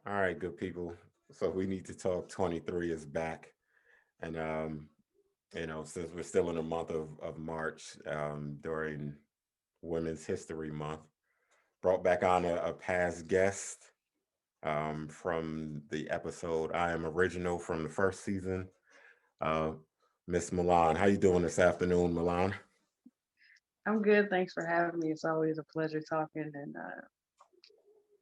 All right, good people. So we need to talk 23 is back. And since we're still in the month of March, during Women's History Month, brought back on a past guest from the episode I Am Original from the first season. Uh Miss Mylon. How you doing this afternoon, Mylon? I'm good. Thanks for having me. It's always a pleasure talking and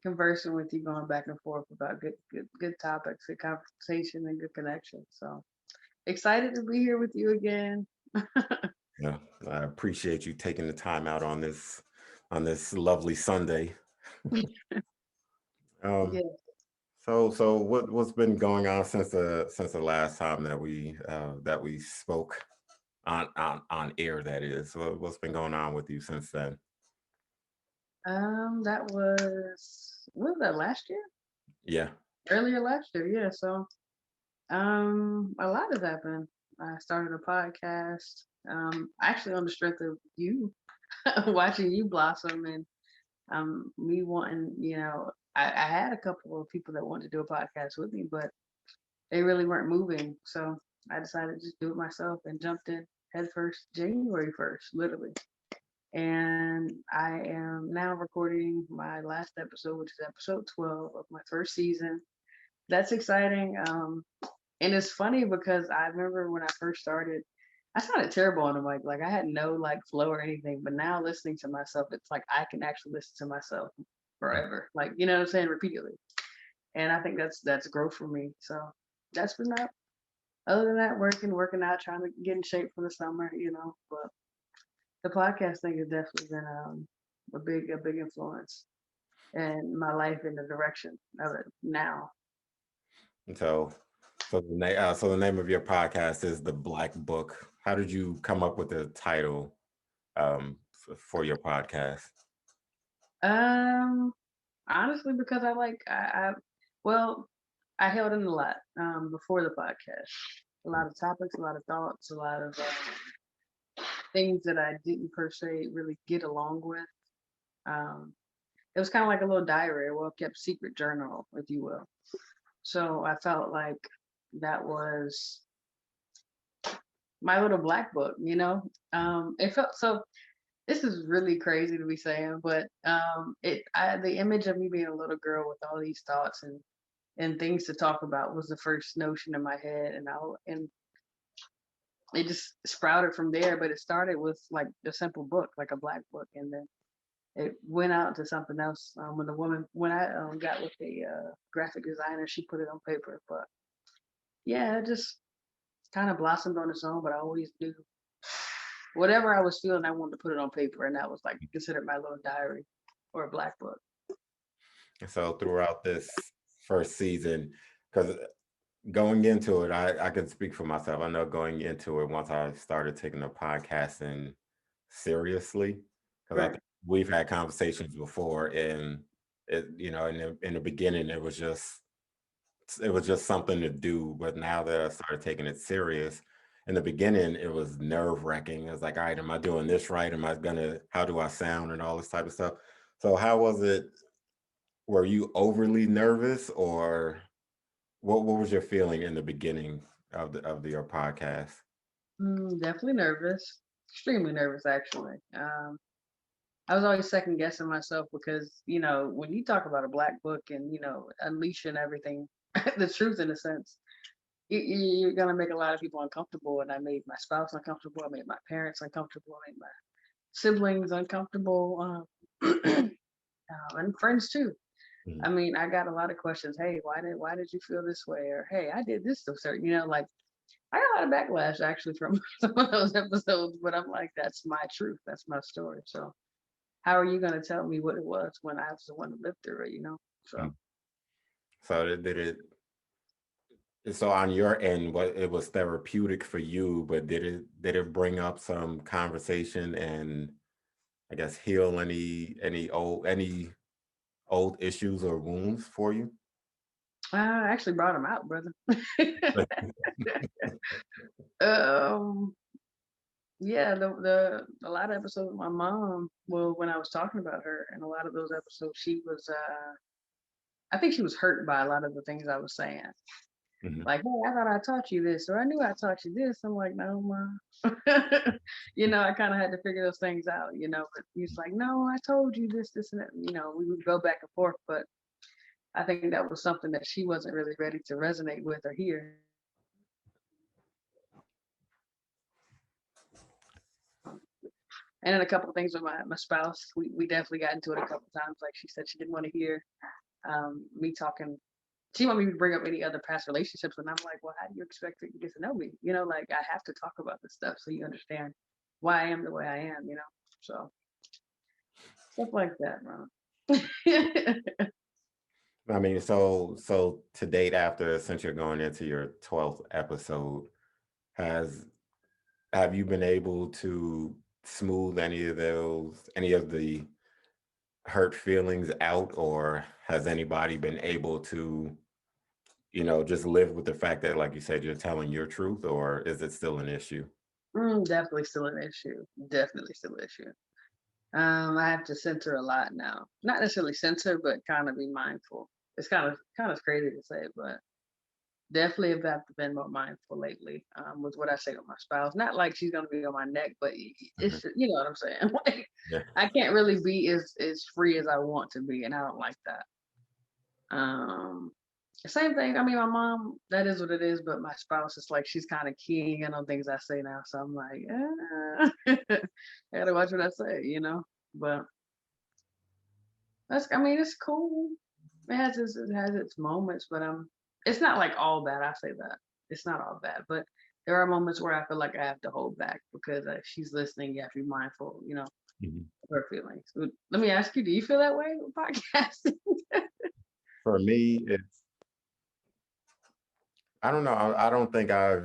conversing with you, going back and forth about good topics, good conversation, and good connection. So excited to be here with you again. Yeah, I appreciate you taking the time out on this lovely Sunday. Um, Yeah. so what's been going on since the last time that we spoke on air? That is, what's been going on with you since then? That was what was that last year? Yeah. Earlier last year, yeah. So a lot has happened. I started a podcast. Actually on the strength of you, watching you blossom and me wanting, I had a couple of people that wanted to do a podcast with me, but they really weren't moving. So I decided to just do it myself and jumped in head first January 1st, literally. And I am now recording my last episode, which is episode 12 of my first season. That's exciting. And it's funny because I remember when I first started, I sounded terrible on the mic. Like I had no like flow or anything. But now listening to myself, it's like I can actually listen to myself forever. Like, you know what I'm saying? Repeatedly. And I think that's growth for me. So that's been that. Other than that, working out, trying to get in shape for the summer, But the podcast thing has definitely been a big influence in my life in the direction of it now. And so the name of your podcast is The Black Book. How did you come up with the title for your podcast? Um, Honestly, because well, I held in a lot before the podcast. A lot of topics, a lot of thoughts, a lot of things that I didn't per se really get along with. Um, it was kind of like a little diary, a well kept secret journal, if you will. So I felt like that was my little black book. It felt so. This is really crazy to be saying, but the image of me being a little girl with all these thoughts and things to talk about was the first notion in my head, and it just sprouted from there. But it started with like a simple book, like a black book, and then it went out to something else. When I got with a graphic designer, she put it on paper. But yeah, it just kind of blossomed on its own. But I always knew whatever I was feeling, I wanted to put it on paper, and that was like considered my little diary or a black book. And so throughout this first season, because going into it, I can speak for myself. I know going into it, once I started taking the podcasting seriously, because I Right. think we've had conversations before, and in the beginning, it was just something to do. But now that I started taking it serious, in the beginning, it was nerve wracking. It was like, all right, am I doing this right? How do I sound and all this type of stuff? So how was it? Were you overly nervous, or what was your feeling in the beginning of your podcast? Definitely nervous, extremely nervous actually. I was always second guessing myself because when you talk about a black book and unleashing everything, the truth in a sense, you're gonna make a lot of people uncomfortable. And I made my spouse uncomfortable. I made my parents uncomfortable. I made my siblings uncomfortable, and friends too. I Mhm. mean, I got a lot of questions. Hey, why did you feel this way? Or hey, I did this to certain. Like I got a lot of backlash actually from some of those episodes. But I'm like, that's my truth. That's my story. So how are you gonna tell me what it was when I was the one that lived through it? So So so on your end, what it was therapeutic for you, but did it bring up some conversation and I guess heal any old issues or wounds for you? I actually brought him out, brother. um, yeah, the a lot of episodes with my mom. Well, when I was talking about her, and a lot of those episodes, she was. I think she was hurt by a lot of the things I was saying. Mhm. Like, hey, I thought I taught you this, or I knew I taught you this. I'm like, no, mom. I kind of had to figure those things out, But he's like, no, I told you this, this, and that. We would go back and forth, but I think that was something that she wasn't really ready to resonate with or hear. And then a couple of things with my spouse, we definitely got into it a couple of times. Like she said, she didn't want to hear me talking. She wanted me to bring up any other past relationships, and I'm like, well, how do you expect to get to know me? Like I have to talk about this stuff so you understand why I am the way I am. So stuff like that, bro. I mean, so to date, after since you're going into your 12th episode, has have you been able to smooth any of the hurt feelings out, or has anybody been able to, just live with the fact that, like you said, you're telling your truth, or is it still an issue? Definitely still an issue. Definitely still an issue. I have to censor a lot now. Not necessarily censor, but kind of be mindful. It's kind of crazy to say, but definitely have been more mindful lately with what I say with my spouse. Not like she's gonna be on my neck, but Mhm. it's you know what I'm saying. Like Yeah. I can't really be as free as I want to be, and I don't like that. Um, Same thing. I mean, my mom, that is what it is, but my spouse is like she's kind of keying in on things I say now, so I'm like, I gotta watch what I say. But I mean, it's cool. It has its moments, but it's not like all bad. I say that it's not all bad, but there are moments where I feel like I have to hold back because if she's listening. You have to be mindful, Mhm. of her feelings. Let me ask you: do you feel that way with podcasting? For me, it's I don't know. I don't think I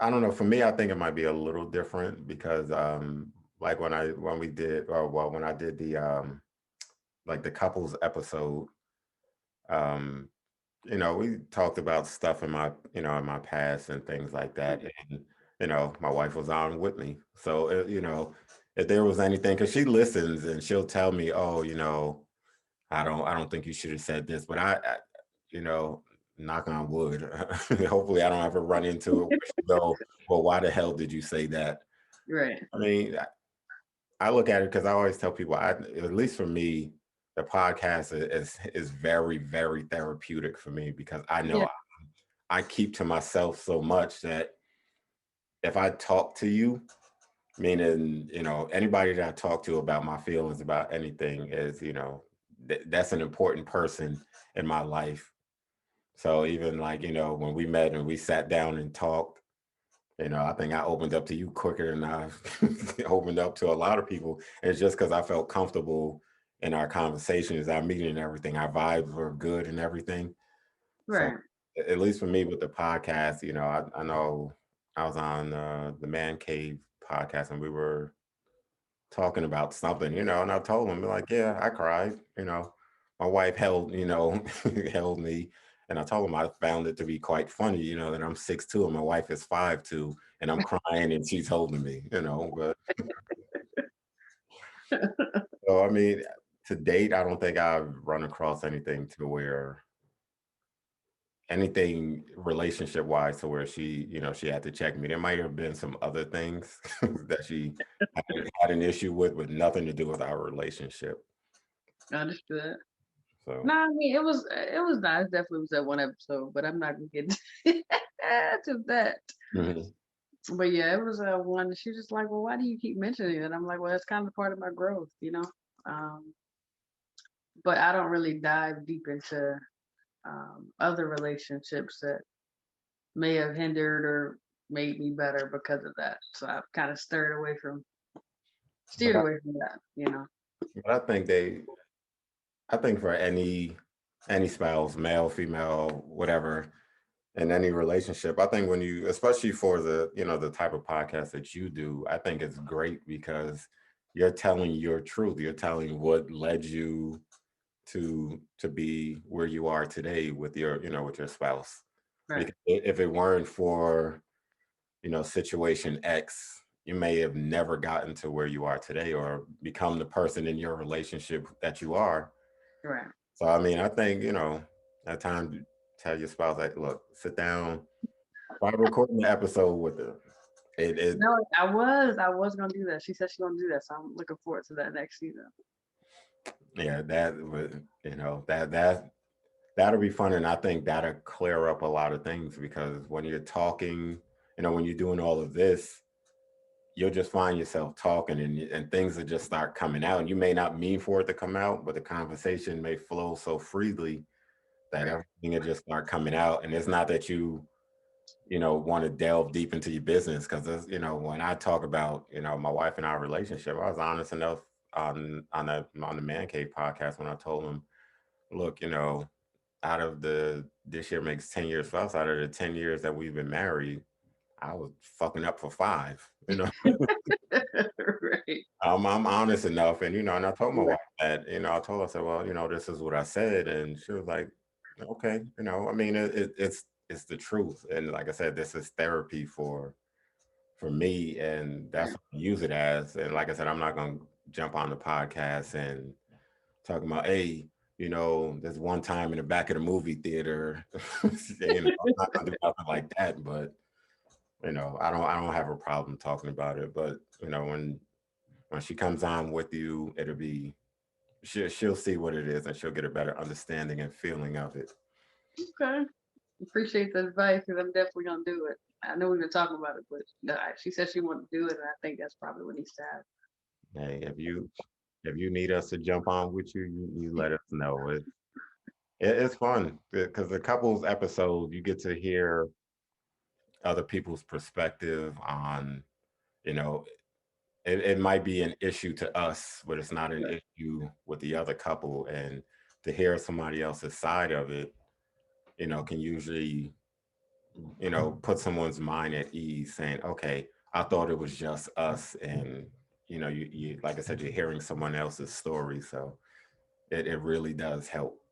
don't know. For me, I think it might be a little different because, like when we did, or well, when I did the like the couples episode, um, we talked about stuff in my past and things like that, and my wife was on with me, so if there was anything, because she listens and she'll tell me, oh, I don't think you should have said this, but you know, knock on wood, hopefully I don't ever run into it where she go, well, why the hell did you say that? Right. I mean, I look at it because I always tell people, at least for me, the podcast is very, very therapeutic for me because I Yeah. know I keep to myself so much that if I talk to you, meaning, anybody that I talk to about my feelings about anything is, that's an important person in my life. So even like, when we met and we sat down and talked, I think I opened up to you quicker than I opened up to a lot of people. And it's just because I felt comfortable in our conversations, our meeting and everything. Our vibes were good and everything. So Right. at least for me with the podcast, I know I was on the Man Cave podcast and we were talking about something, and I told him like, yeah, I cried, my wife held, held me. And I told him I found it to be quite funny, that I'm 6'2" and my wife is 5'2", and I'm crying and she's holding me, but so I mean, to date, I don't think I've run across anything to where anything relationship wise to where she had to check me. There might have been some other things that she had an issue with nothing to do with our relationship. Understood. So No, I mean it was nice. Definitely was that one episode, but I'm not gonna get to that. mhm. But yeah, it was one. She was just like, "Well, why do you keep mentioning it?" I'm like, "Well, that's kind of part of my growth." Um, but I don't really dive deep into other relationships that may have hindered or made me better because of that. So I've kind of but steered away from that. but I think for any spouse, male, female, whatever, in any relationship, I think when you, especially for the type of podcast that you do, I think it's great because you're telling your truth. You're telling what led you to be where you are today with your spouse. Right. Because if it weren't for, situation X, you may have never gotten to where you are today or become the person in your relationship that you are. Right. So I mean, I think, at times tell your spouse like, look, sit down, try recording the episode with her. It No, I was gonna do that. She said she's gonna do that, so I'm looking forward to that next season. Yeah, that would, that'll be fun, and I think that'll clear up a lot of things because when you're talking, when you're doing all of this, you'll just find yourself talking, and things will just start coming out, and you may not mean for it to come out, but the conversation may flow so freely that Right. everything will just start coming out, and it's not that you want to delve deep into your business because when I talk about my wife and our relationship, I was honest enough on the Man Cave podcast when I told him, look, out of the this year makes 10 years for us. Out of the 10 years that we've been married, I was fucking up for 5. Right. I'm honest enough, and I told my Right. wife that, I told her, I said, well, this is what I said, and she was like, okay, I mean, it's the truth, and like I said, this is therapy for me, and that's Right. what I use it as. And like I said, I'm not gonna jump on the podcast and talking about, hey, there's one time in the back of the movie theater, I'm not gonna do nothing like that, but I don't have a problem talking about it, but when she comes on with you, it'll be she'll see what it is and she'll get a better understanding and feeling of it. Okay. Appreciate the advice because I'm definitely gonna do it. I know we've been talking about it, but no, she said she wanted to do it, and I think that's probably what needs to happen. Hey, if you need us to jump on with you, you let us know. It's fun because the couples episode you get to hear other people's perspective on, you know, it might be an issue to us, but it's not an Right. issue with the other couple. And to hear somebody else's side of it, can usually, put someone's mind at ease saying, okay, I thought it was just us. And, you like I said, you're hearing someone else's story. So it really does help.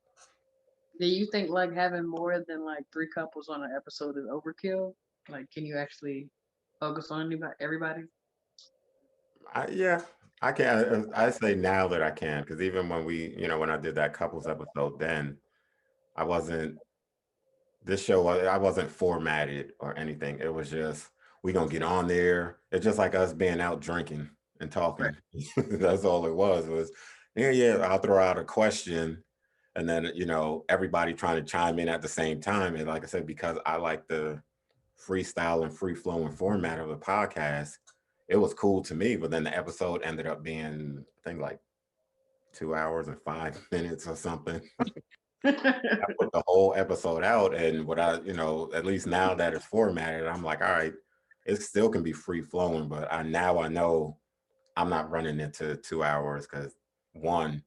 Do you think like having more than like three couples on an episode is overkill? Like, can you actually focus on everybody? Yeah, I can. I say now that I can, because even when I did that couples episode, then I wasn't this show. I wasn't formatted or anything. It was just we gonna get on there. It's just like us being out drinking and Right. talking. That's all it was. Was yeah, yeah. I'll throw out a question, and then everybody trying to chime in at the same time. And like I said, because I like the freestyle and free flowing format of the podcast, it was cool to me. But then the episode ended up being, I think, like 2 hours and 5 minutes or something. I put the whole episode out, and what at least now that it's formatted, I'm like, all right, it still can be free flowing, but I know I'm not running into 2 hours because one,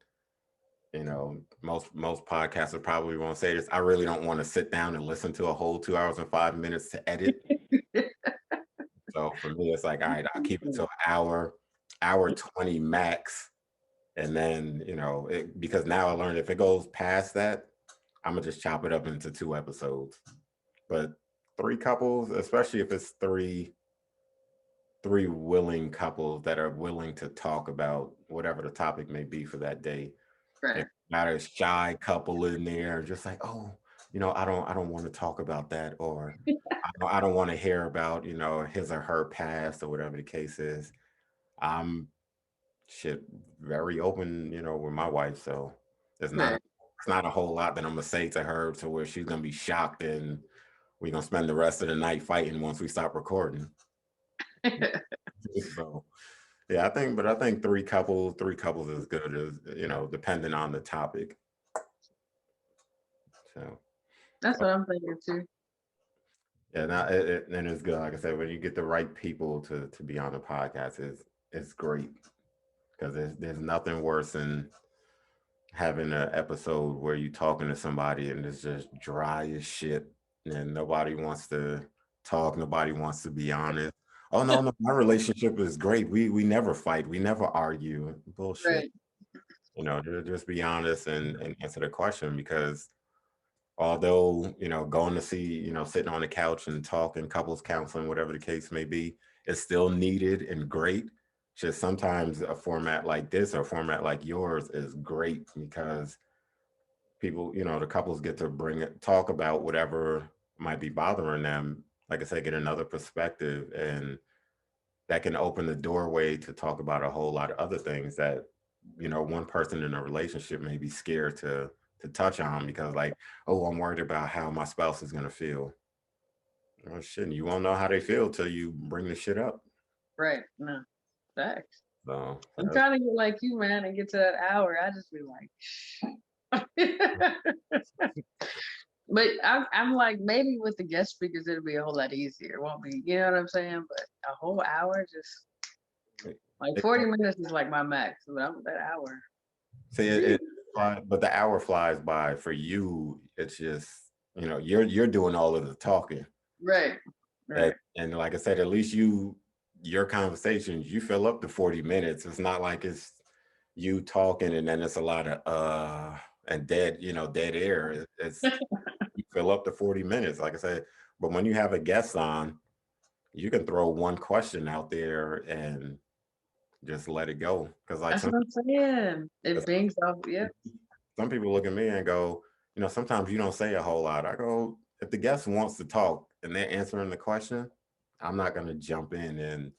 most podcasters probably won't say this. I really don't want to sit down and listen to a whole 2 hours and 5 minutes to edit. So for me, it's like, all right, I'll keep it to an hour 20 max. And then, because now I learned if it goes past that, I'm gonna just chop it up into 2 episodes. But three couples, especially if it's three willing couples that are willing to talk about whatever the topic may be for that day. If Right. not a shy couple in there, just like, oh, I don't want to talk about that, or I don't want to hear about, his or her past or whatever the case is. I'm shit very open, with my wife. So there's not a Right. it's not a whole lot that I'm gonna say to her to where she's gonna be shocked and we're gonna spend the rest of the night fighting once we stop recording. So yeah, I think three couples is good as depending on the topic. So That's what I'm thinking too. yeah, and it's good. Like I said, when you get the right people to be on the podcast, it's great because there's nothing worse than having an episode where you talking to somebody and it's just dry as shit and nobody wants to talk, nobody wants to be honest. Oh no, no, my relationship is great. We never fight, we never argue. Bullshit. Right. Just be honest and answer the question because although going to see sitting on the couch and talking couples counseling whatever the case may be is still needed and great, just sometimes a format like this or a format like yours is great because people, the couples get to talk about whatever might be bothering them. Like I said, get another perspective, and that can open the doorway to talk about a whole lot of other things that, one person in a relationship may be scared to touch on because, like, oh, I'm worried about how my spouse is gonna feel. Oh shit, you won't know how they feel till you bring the shit up. Right. No. Facts. So I'm trying to get like you, man, and get to that hour. I just be like, but I'm like maybe with the guest speakers it'll be a whole lot easier. It won't be, you know what I'm saying? But a whole hour, just like it, 40 minutes is like my max. But I'm that hour. see but the hour flies by for you. It's just, you're doing all of the talking. Right. Right. And like I said, at least your conversations, you fill up the 40 minutes. It's not like it's you talking and then it's a lot of and dead air. It's you fill up the 40 minutes, like I said. But when you have a guest on, you can throw one question out there and just let it go. Because like That's what I'm saying. It bangs off. Yep. some people look at me and go, sometimes you don't say a whole lot. I go, if the guest wants to talk and they're answering the question, I'm not going to jump in and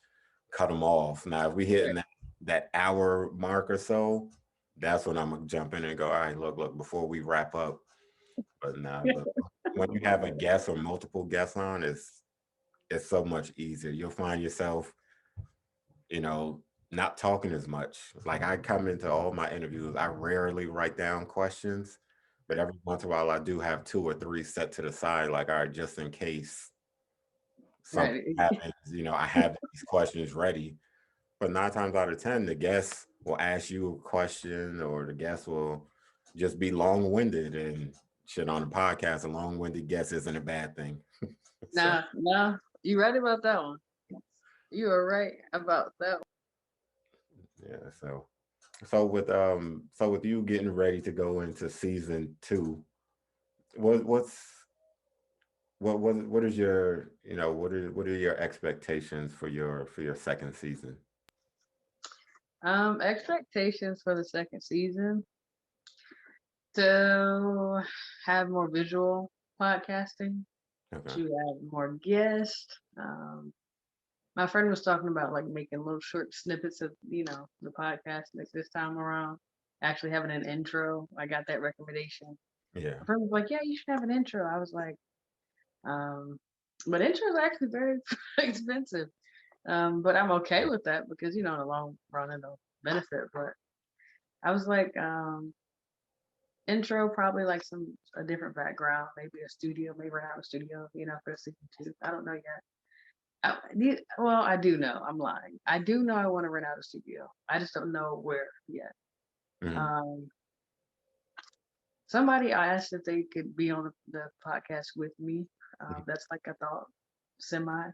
cut them off. Now, if we hitting that hour mark or so, that's when I'm gonna jump in and go, all right, look, before we wrap up. But nah, but when you have a guest or multiple guests on, it's so much easier. You'll find yourself, you know, not talking as much. Like I come into all my interviews, I rarely write down questions, but every once in a while I do have two or three set to the side, like, all right, just in case something Right. happens, I have these questions ready. But 9 times out of 10, the guest will ask you a question, or the guest will just be long-winded, and shit, on the podcast, a long-winded guest isn't a bad thing. So Nah. You right about that one. You are right about that one. yeah, so with you getting ready to go into season two, what what's what is your what are your expectations for your second season? Expectations for the second season to have more visual podcasting, Okay. to have more guests. My friend was talking about like making little short snippets of, the podcast this time around. Actually having an intro. I got that recommendation. Yeah. My friend was like, "Yeah, you should have an intro." I was like, um, but intro is actually very expensive. But I'm okay with that because in the long run it'll benefit. But I was like, intro probably like a different background, maybe a studio, maybe rent out a studio, for season two. I don't know yet. Well, I do know. I'm lying. I do know I want to rent out a studio. I just don't know where yet. Mhm. Um, Somebody asked if they could be on the podcast with me. That's like I thought semi,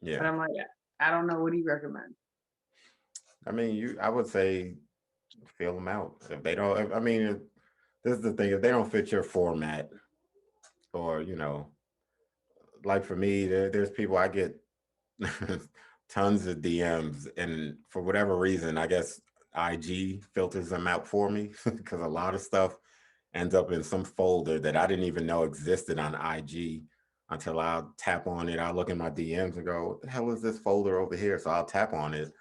but Yeah. I'm like, I don't know. What do you recommend? I mean, I would say fill them out. If they don't, I mean, this is the thing. If they don't fit your format, or like for me, there's people I get tons of DMs, and for whatever reason, I guess IG filters them out for me because a lot of stuff ends up in some folder that I didn't even know existed on IG until I'll tap on it. I'll look in my DMs and go, what the hell is this folder over here? So I'll tap on it,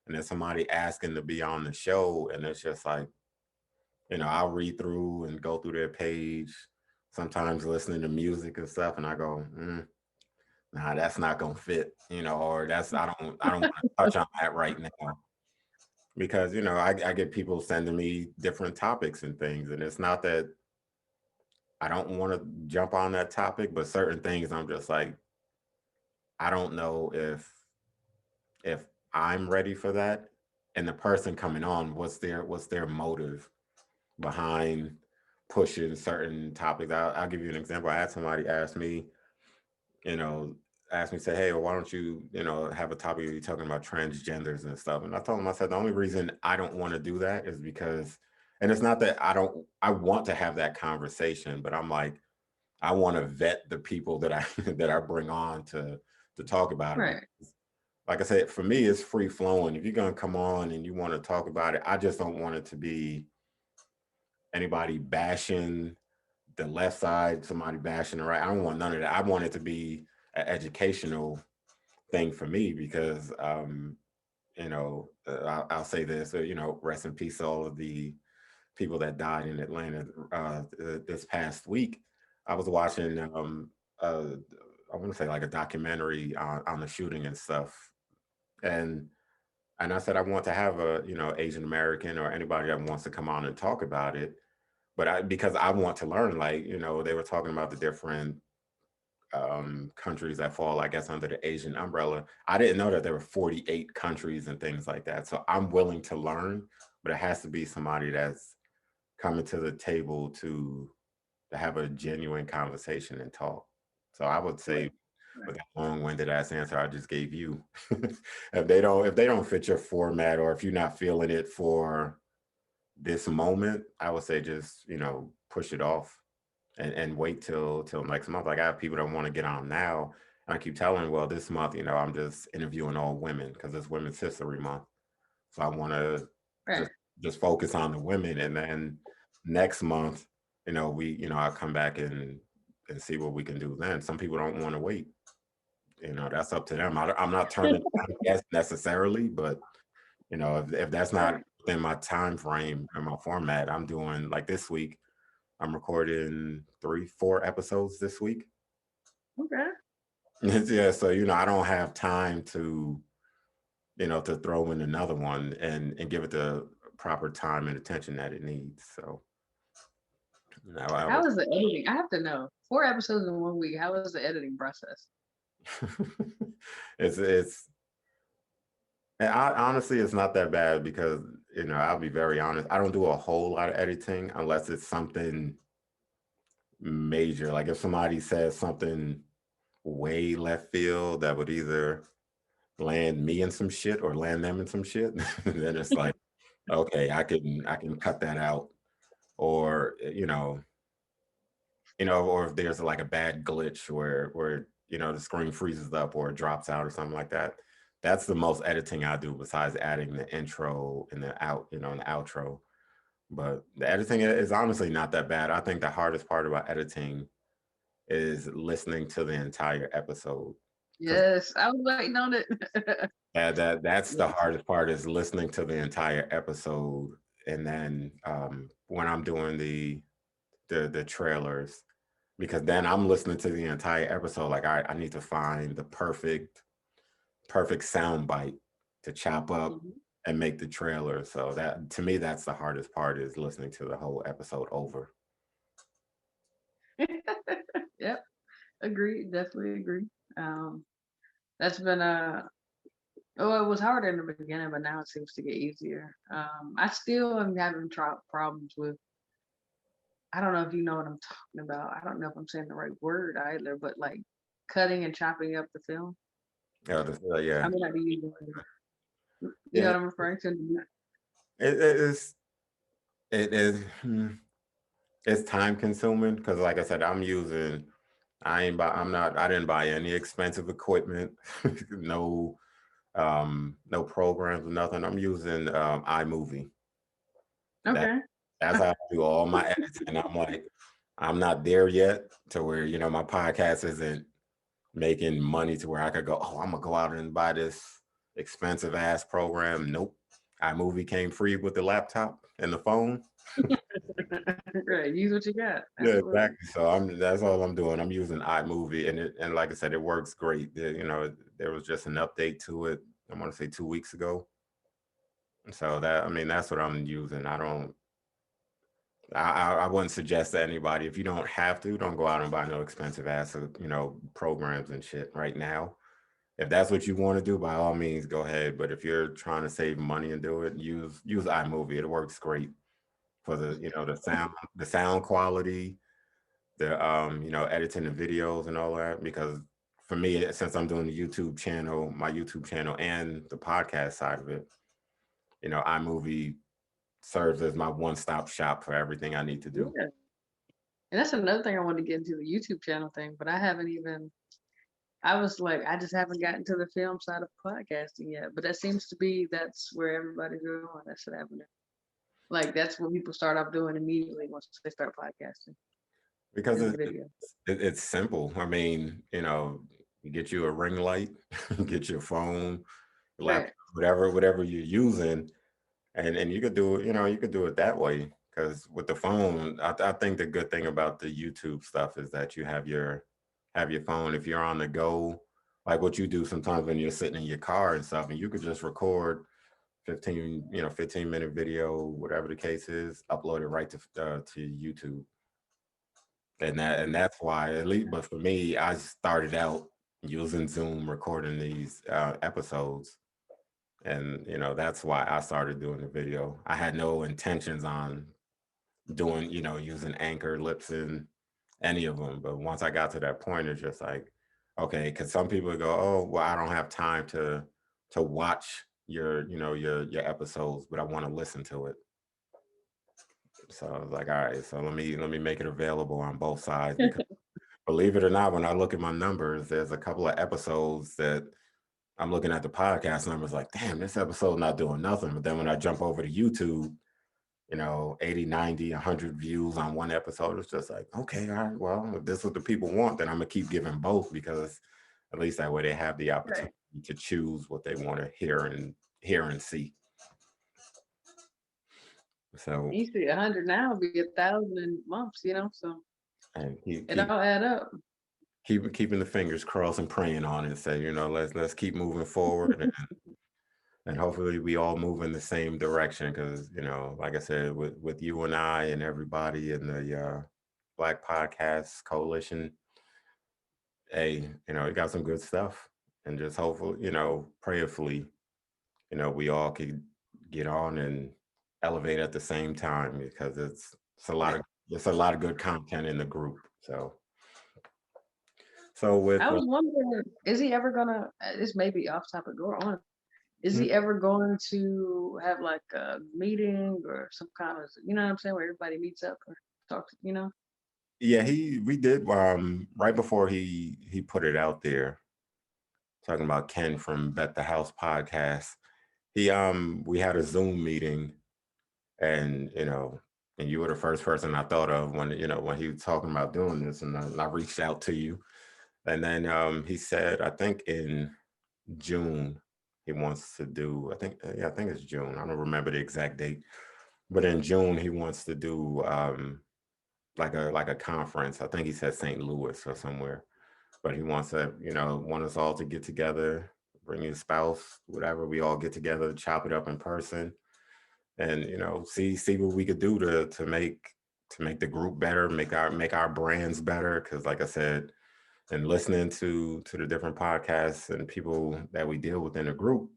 and then somebody asking to be on the show, and it's just like, I'll read through and go through their page, sometimes listening to music and stuff, and I go, nah, that's not gonna fit, or I don't want to touch on that right now because I get people sending me different topics and things, and it's not that I don't want to jump on that topic, but certain things I'm just like, I don't know if I'm ready for that, and the person coming on, what's their motive behind pushing certain topics. I'll give you an example. I had somebody you know, ask me, say, hey, well, why don't you, have a topic where you're talking about transgenders and stuff? And I told him, I said, the only reason I don't want to do that is because, and it's not that I want to have that conversation, but I'm like, I want to vet the people that I that I bring on to talk about it. Right. Because, like I said, for me, it's free flowing. If you're gonna come on and you want to talk about it, I just don't want it to be anybody bashing the left side, somebody bashing the right. I don't want none of that. I want it to be an educational thing for me because I'll say this, rest in peace to all of the people that died in Atlanta this past week. I was watching uh, I want to say like a documentary on the shooting and stuff, and and I said I want to have a Asian American or anybody that wants to come on and talk about it, but because I want to learn. Like they were talking about the different countries that fall, I guess, under the Asian umbrella. I didn't know that there were 48 countries and things like that. So I'm willing to learn, but it has to be somebody that's coming to the table to have a genuine conversation and talk. So I would Right. say Right. with that long-winded ass answer I just gave you, if they don't fit your format or if you're not feeling it for this moment, I would say just push it off and wait till next month. Like I have people that want to get on now, and I keep telling them, well, this month, I'm just interviewing all women because it's Women's History Month. So I want to Right. just just focus on the women, and then next month, I'll come back and see what we can do then. Some people don't want to wait. That's up to them. I'm not turning down guests necessarily, but if that's not Right. within my time frame and my format, I'm doing like this week. I'm recording 4 episodes this week. Okay. Yeah, so I don't have time to throw in another one and give it the proper time and attention that it needs. So I How would. is the editing? I have to know. 4 episodes in 1 week. How is the editing process? It's honestly it's not that bad because I'll be very honest. I don't do a whole lot of editing unless it's something major. Like if somebody says something way left field that would either land me in some shit or land them in some shit, then it's like, okay, I can cut that out. Or or if there's like a bad glitch where the screen freezes up or it drops out or something like that. That's the most editing I do besides adding the intro and the outro. But the editing is honestly not that bad. I think the hardest part about editing is listening to the entire episode. Because Yes, I was waiting on it. that's the Yeah. hardest part is listening to the entire episode. And then when I'm doing the trailers, because then I'm listening to the entire episode. Like I need to find the perfect sound bite to chop up Mhm. and make the trailer. So that to me, that's the hardest part is listening to the whole episode over. Yep, agree. Definitely agree. Um, that's been oh, it was harder in the beginning, but now it seems to get easier. I still am having problems with. I don't know if you know what I'm talking about. I don't know if I'm saying the right word either, but like cutting and chopping up the film. Yeah, I yeah, may not be using the word. You know yeah. what I'm referring to? It is it is it's time consuming because, like I said, I didn't buy any expensive equipment, no no programs or nothing. I'm using iMovie. That Okay. that's how I do all my edits, and I'm like, I'm not there yet to where my podcast isn't making money to where I could go, oh, I'm gonna go out and buy this expensive ass program. Nope, iMovie came free with the laptop and the phone. Right. Use what you got. Yeah, Absolutely. exactly. So that's all I'm doing. I'm using iMovie, and like I said, it works great. There was just an update to it. I want to say 2 weeks ago. So that's what I'm using. I wouldn't suggest to anybody if you don't have to, don't go out and buy no expensive ass programs and shit right now. If that's what you want to do, by all means, go ahead. But if you're trying to save money and do it, use iMovie. It works great for the sound quality, the editing the videos and all that. Because for me, since I'm doing my YouTube channel and the podcast side of it, iMovie serves as my one-stop shop for everything I need to do. Yeah. And that's another thing I want to get into the YouTube channel thing, but I haven't even. I was like, I just haven't gotten to the film side of podcasting yet. But that seems to be that's where everybody's going. That's what happened. Like that's what people start off doing immediately once they start podcasting because is video. it's simple. I mean, you get you a ring light, get your phone, laptop, Right. whatever you're using, and you could do it. You could do it that way. Because with the phone, I think the good thing about the YouTube stuff is that you have your phone. If you're on the go, like what you do sometimes when you're sitting in your car and stuff, and you could just record 15-minute video, whatever the case is, upload it right to YouTube. And that's why, at least, but for me, I started out using Zoom recording these episodes, and that's why I started doing the video. I had no intentions on doing, using Anchor, Lipson, any of them. But once I got to that point, it's just like, okay, because some people go, oh, well, I don't have time to watch your episodes, but I want to listen to it. So I was like, all right, so let me make it available on both sides, because believe it or not, when I look at my numbers, there's a couple of episodes that I'm looking at the podcast numbers like, damn, this episode not doing nothing. But then when I jump over to YouTube, 80, 90, 100 views on one episode, it's just like, okay, all right, well, if this is what the people want, then I'm going to keep giving both, because at least that way they have the Right. opportunity to choose what they want to hear and see. So, You see 100 now be 1,000 in months, so and keep, it keep all add up. keeping the fingers crossed and praying on it. Say, let's keep moving forward, and hopefully we all move in the same direction. Because like I said, with you and I and everybody in the Black Podcast Coalition, hey, it got some good stuff, and just hopefully, prayerfully, we all could get on and elevate at the same time, because it's a lot of good content in the group. So with I was wondering, is he ever gonna? This may be off topic. Go on. Is mm, he ever going to have like a meeting or some kind of, what I'm saying, where everybody meets up or talks? yeah, we did right before he put it out there, talking about Ken from Bet the House podcast. We had a Zoom meeting, and and you were the first person I thought of when he was talking about doing this, and I reached out to you, and then he said, I think in June he wants to do. I think yeah, I think it's June. I don't remember the exact date, but in June he wants to do like a conference. I think he said St. Louis or somewhere, but he wants to want us all to get together, bring your spouse, whatever. We all get together, chop it up in person, and see what we could do to make the group better, make our brands better. Because like I said, and listening to the different podcasts and people that we deal with in the group,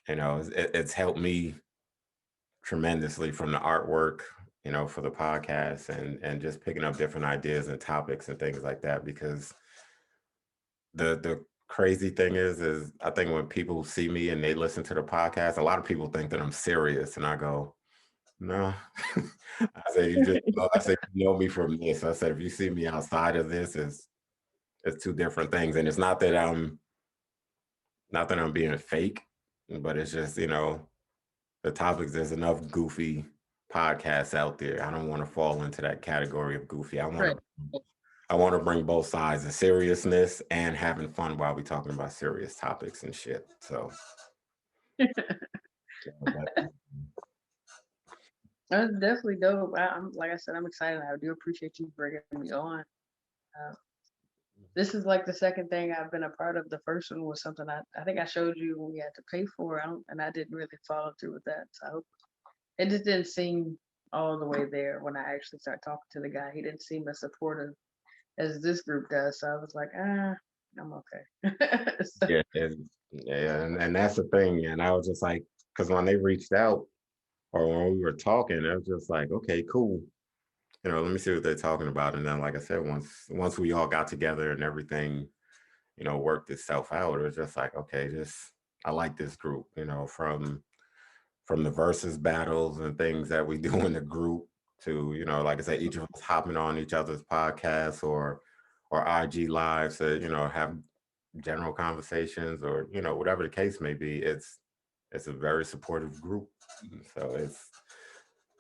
it's helped me tremendously, from the artwork, for the podcast, and just picking up different ideas and topics and things like that. Because the crazy thing is I think when people see me and they listen to the podcast, a lot of people think that I'm serious, and I go, no. I said, you know me from this. I said, if you see me outside of this, it's two different things. And it's not that I'm being fake, but it's just, the topics, there's enough goofy podcasts out there. I don't want to fall into that category of goofy. I want Right. to I want to bring both sides, of seriousness and having fun while we talking about serious topics and shit. So That's definitely dope. I'm like I said, I'm excited. I do appreciate you bringing me on. Uh, this is like the second thing I've been a part of. The first one was something I think I showed you when we had to pay for. And I didn't really follow through with that. So I hope it just didn't seem all the way there when I actually started talking to the guy. He didn't seem as supportive as this group does. So I was like, I'm okay. So, yeah, and that's the thing. And I was just like, because when they reached out, or when we were talking, it was just like, okay, cool. Let me see what they're talking about. And then, like I said, once we all got together and everything, worked itself out, it was just like, okay, I like this group. From the versus battles and things that we do in the group, to like I said, each of us hopping on each other's podcasts or IG lives to have general conversations, or whatever the case may be. It's a very supportive group. So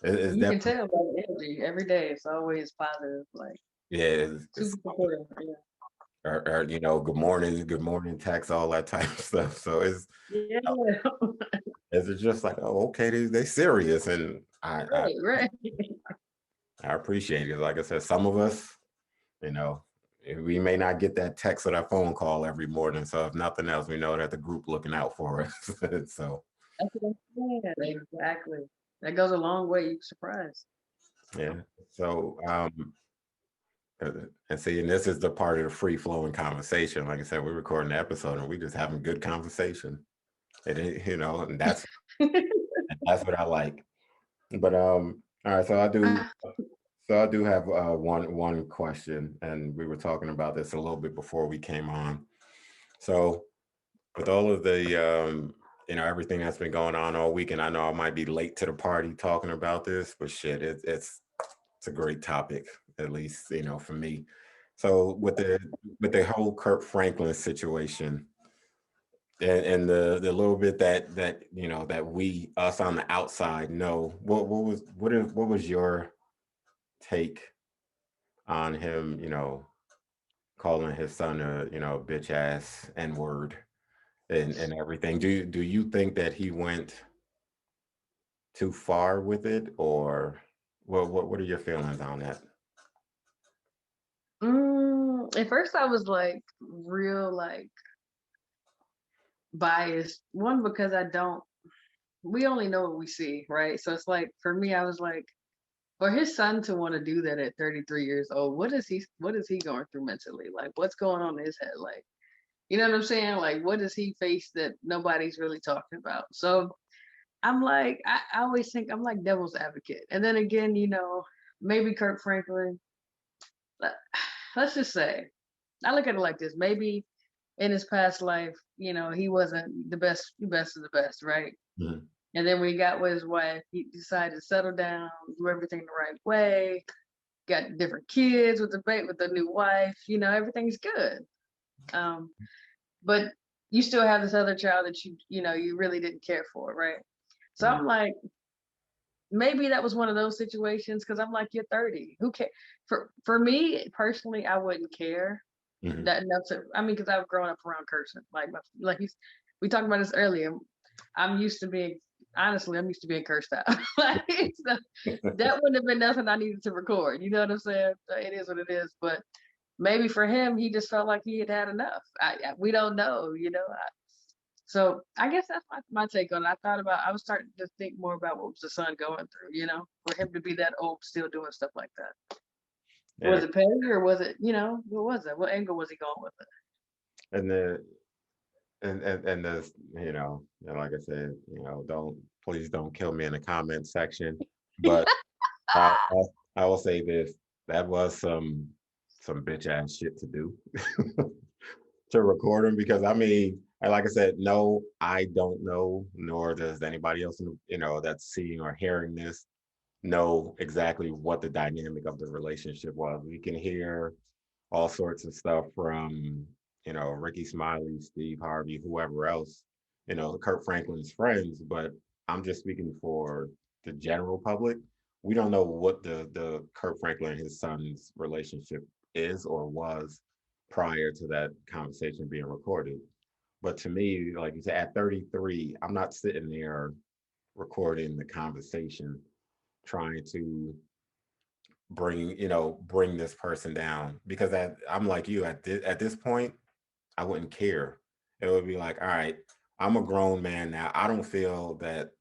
It's You can definitely, tell by the energy every day. It's always positive, like yeah, it's super supportive. Yeah. or good morning, text, all that type of stuff. So Yeah. it's just like, oh, okay, they serious, and Right, right. I appreciate it. Like I said, some of us, you know, we may not get that text or that phone call every morning. So if nothing else, we know that the group looking out for us. So That's what I'm saying. Exactly. That goes a long way. You're surprised. yeah. So and see, and this is the part of the free flowing conversation. Like I said, we're recording the episode and we just having good conversation. And that's what I like. But all right, so I do have one question, and we were talking about this a little bit before we came on. So with all of the everything that's been going on all week, and I know I might be late to the party talking about this, but shit, it's a great topic, at least for me. So with the whole Kirk Franklin situation, and the little bit that we us on the outside know, what was your take on him, calling his son a bitch ass N word and everything. Do you think that he went too far with it, or what are your feelings on that? At first, I was like real like biased. One because I don't. We only know what we see, right? So it's like for me, I was like, for his son to want to do that at 33 years old, what is he going through mentally? Like, what's going on in his head? Like, you know what I'm saying? Like, what does he face that nobody's really talking about? So I'm like, I always think I'm like devil's advocate. And then again, maybe Kirk Franklin, let- let's just say, I look at it like this. Maybe in his past life, he wasn't the best of the best, right? Mhm. And then when he got with his wife, he decided to settle down, do everything the right way, got different kids with the new wife, everything's good. Um, but you still have this other child that you really didn't care for, right? So Mhm. I'm like, maybe that was one of those situations because I'm like, you're 30. Who cares? For me personally, I wouldn't care Mhm. that enough to. I mean, because I've grown up around cursing. We talked about this earlier. I'm used to being honestly, I'm used to being cursed out. Like, so that wouldn't have been nothing I needed to record. You know what I'm saying? It is what it is. But maybe for him, he just felt like he had had enough. We don't know. So I guess that's my take on it. I was starting to think more about what was the son going through, for him to be that old still doing stuff like that. Was and it petty or was it, what was it? What angle was he going with it? and the and the like I said, don't please don't kill me in the comment section, but I I, I will say this: that was some bitch ass shit to do. To record them, because I mean, and like I said, no, I don't know, nor does anybody else, that's seeing or hearing this know exactly what the dynamic of the relationship was. We can hear all sorts of stuff from, Ricky Smiley, Steve Harvey, whoever else, Kurt Franklin's friends, but I'm just speaking for the general public. We don't know what the Kurt Franklin and his son's relationship is or was prior to that conversation being recorded. But to me, like you said, at 33, I'm not sitting there recording the conversation trying to bring this person down, because I'm like you at this point, I wouldn't care. It would be like, all right, I'm a grown man now. I don't feel that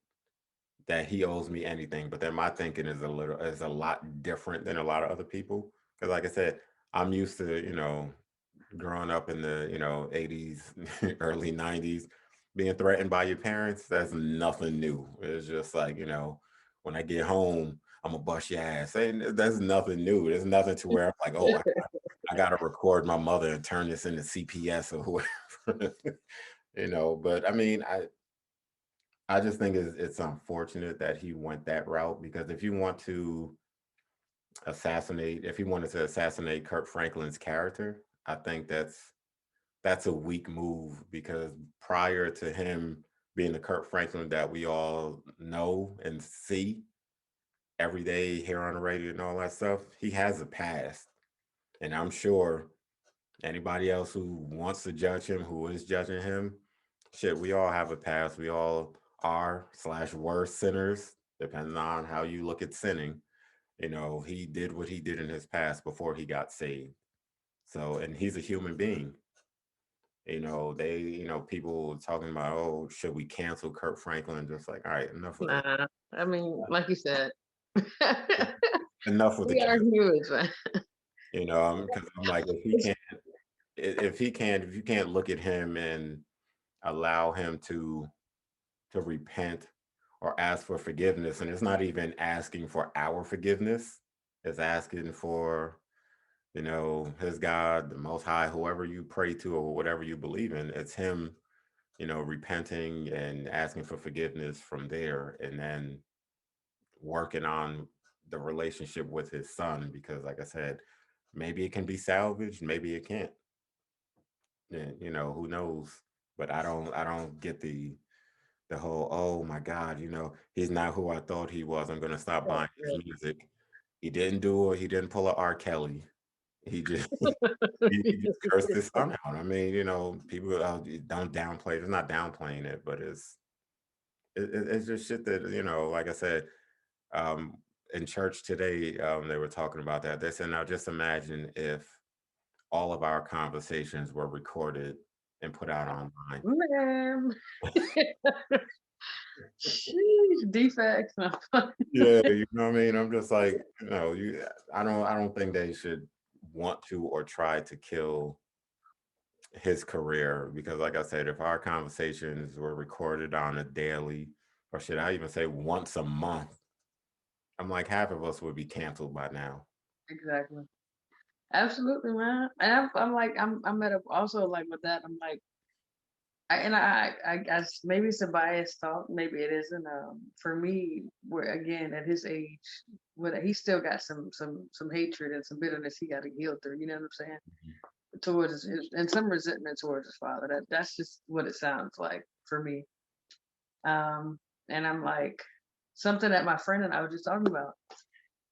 he owes me anything. But then my thinking is a lot different than a lot of other people. Because like I said, I'm used to, growing up in the, 80s, early 90s, being threatened by your parents. That's nothing new. It's just like, when I get home, I'm gonna bust your ass. And that's nothing new. There's nothing to where I'm like, oh, I gotta record my mother and turn this into CPS or whoever. But I mean, I just think it's unfortunate that he went that route, because if he wanted to assassinate Kurt Franklin's character, I think that's a weak move, because prior to him being the Kurt Franklin that we all know and see, every day here on the radio and all that stuff, he has a past. And I'm sure anybody else who wants to judge him, who is judging him, shit, we all have a past. We all are slash were sinners, depending on how you look at sinning. He did what he did in his past before he got saved. So, and he's a human being. People talking about, oh, should we cancel Kirk Franklin? Just like, all right, enough with it. Nah, I mean, like you said, Enough with the we are cancel. humans, man. Because I'm like, if you can't look at him and allow him to repent or ask for forgiveness, and it's not even asking for our forgiveness, it's asking for his God, the Most High, whoever you pray to or whatever you believe in. It's him, repenting and asking for forgiveness from there, and then working on the relationship with his son. Because, like I said, maybe it can be salvaged, maybe it can't. And, who knows? But I don't get the whole, oh my God, he's not who I thought he was. I'm gonna stop buying his music. He didn't do it. He didn't pull a R. Kelly. He just he just cursed his son out. I mean, people don't downplay it. It's not downplaying it, but it's just shit that, like I said, um, in church today, they were talking about that. They said, now just imagine if all of our conversations were recorded and put out online. Man, sheesh, defects. Yeah, you know what I mean? I'm just like, I don't think they should want to or try to kill his career, because like I said, if our conversations were recorded on a daily, or should I even say once a month, I'm like, half of us would be canceled by now. Exactly. Absolutely, man. And I'm like, I'm at a also like with that. I'm like, I guess maybe it's a biased thought. Maybe it isn't. For me, where again at his age, he still got some hatred and some bitterness he got to heal through. You know what I'm saying? Towards and some resentment towards his father. That's just what it sounds like for me. Um, and I'm like something that my friend and I were just talking about.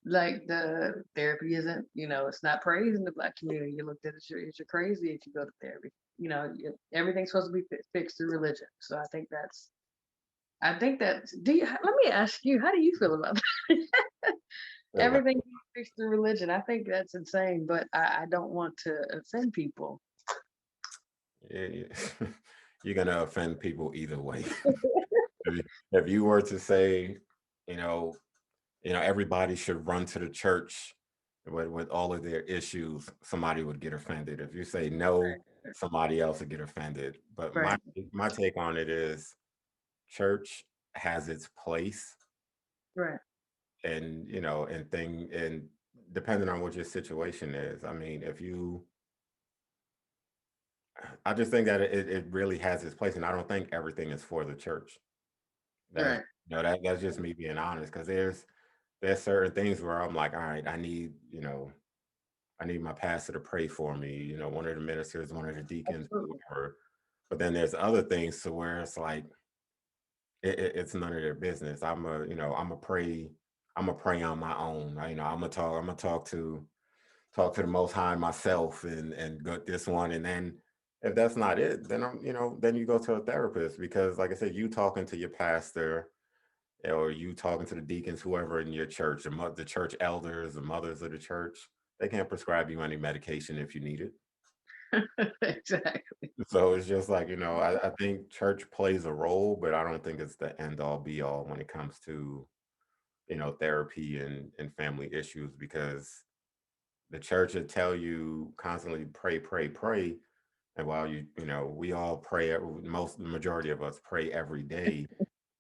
Like the therapy isn't, it's not praised in the black community. You looked at it, you're crazy if you go to therapy. Everything's supposed to be fixed through religion. So I think that. Let me ask you, how do you feel about that? So what? Everything fixed through religion. I think that's insane, but I don't want to offend people. Yeah, you're gonna offend people either way. If you were to say, you know, everybody should run to the church with all of their issues, somebody would get offended. If you say no, somebody else would get offended. But my Right, my take on it is, church has its place, right, and and depending on what your situation is. I mean, if you I just think that it really has its place, and I don't think everything is for the church. That's right. that's just me being honest, because there's certain things where I'm like, all right, I need my pastor to pray for me, one of the ministers, one of the deacons, Absolutely. whoever. But then there's other things to where it's like it's none of their business. I'm a pray on my own. I'm gonna talk to the Most High myself, and go this one. And then if that's not it, then then you go to a therapist, because like I said, you talking to your pastor, or you talking to the deacons, whoever in your church, the church elders, the mothers of the church, they can't prescribe you any medication if you need it. Exactly. So it's just like, I think church plays a role, but I don't think it's the end all be all when it comes to, therapy and family issues, because the church will tell you constantly pray, pray, pray. And while we all pray, the majority of us pray every day.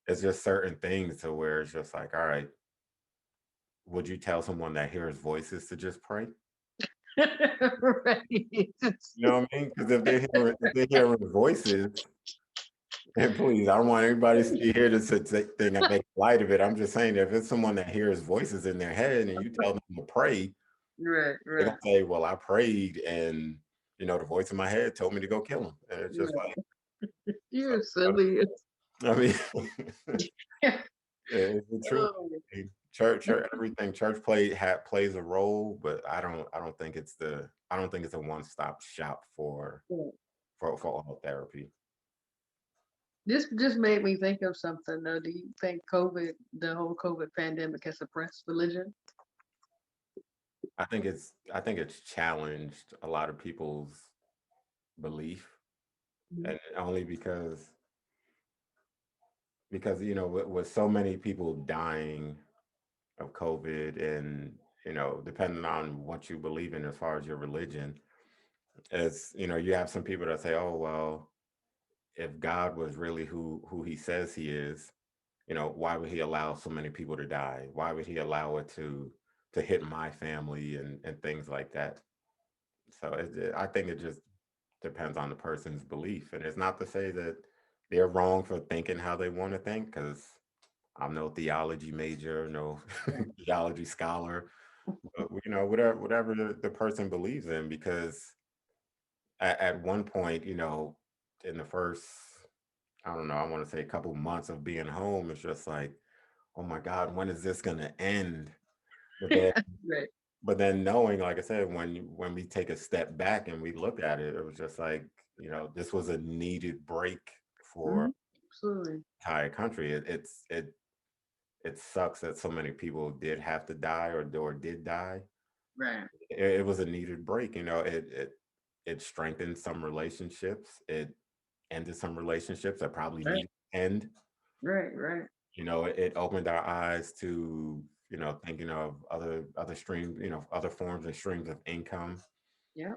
It's just certain things to where it's just like, all right, would you tell someone that hears voices to just pray? Right. You know what I mean? Because if they're hearing voices, and please, I don't want anybody to see here to think I make light of it. I'm just saying, if it's someone that hears voices in their head and you tell them to pray, Right, they're right, gonna say, "Well, I prayed, and the voice in my head told me to go kill him." And it's just right. like, You're silly. I mean, it's the truth. Oh, everything church plays a role, but I don't think it's a one stop shop Yeah. for all therapy. This just made me think of something though. Do you think the whole COVID pandemic has suppressed religion? I think it's challenged a lot of people's belief, Mhm. and only because with so many people dying of COVID, and depending on what you believe in as far as your religion, it's you have some people that say, oh well, if God was really who he says he is, why would he allow so many people to die? Why would he allow it to hit my family and things like that? So I think it just depends on the person's belief, and it's not to say that they're wrong for thinking how they want to think, because I'm no theology major, no Right. theology scholar, but whatever the person believes in, because at one point, in the first, I don't know, I want to say a couple months of being home, it's just like, oh my God, when is this gonna end? But then Right. knowing, like I said, when we take a step back and we look at it, it was just like, this was a needed break for Hmm. Absolutely. the entire country. It sucks that so many people did have to die or did die. Right. It was a needed break. It strengthened some relationships. It ended some relationships that probably Right. needed to end. Right. Right. It opened our eyes to thinking of other streams, other forms and streams of income. Yeah.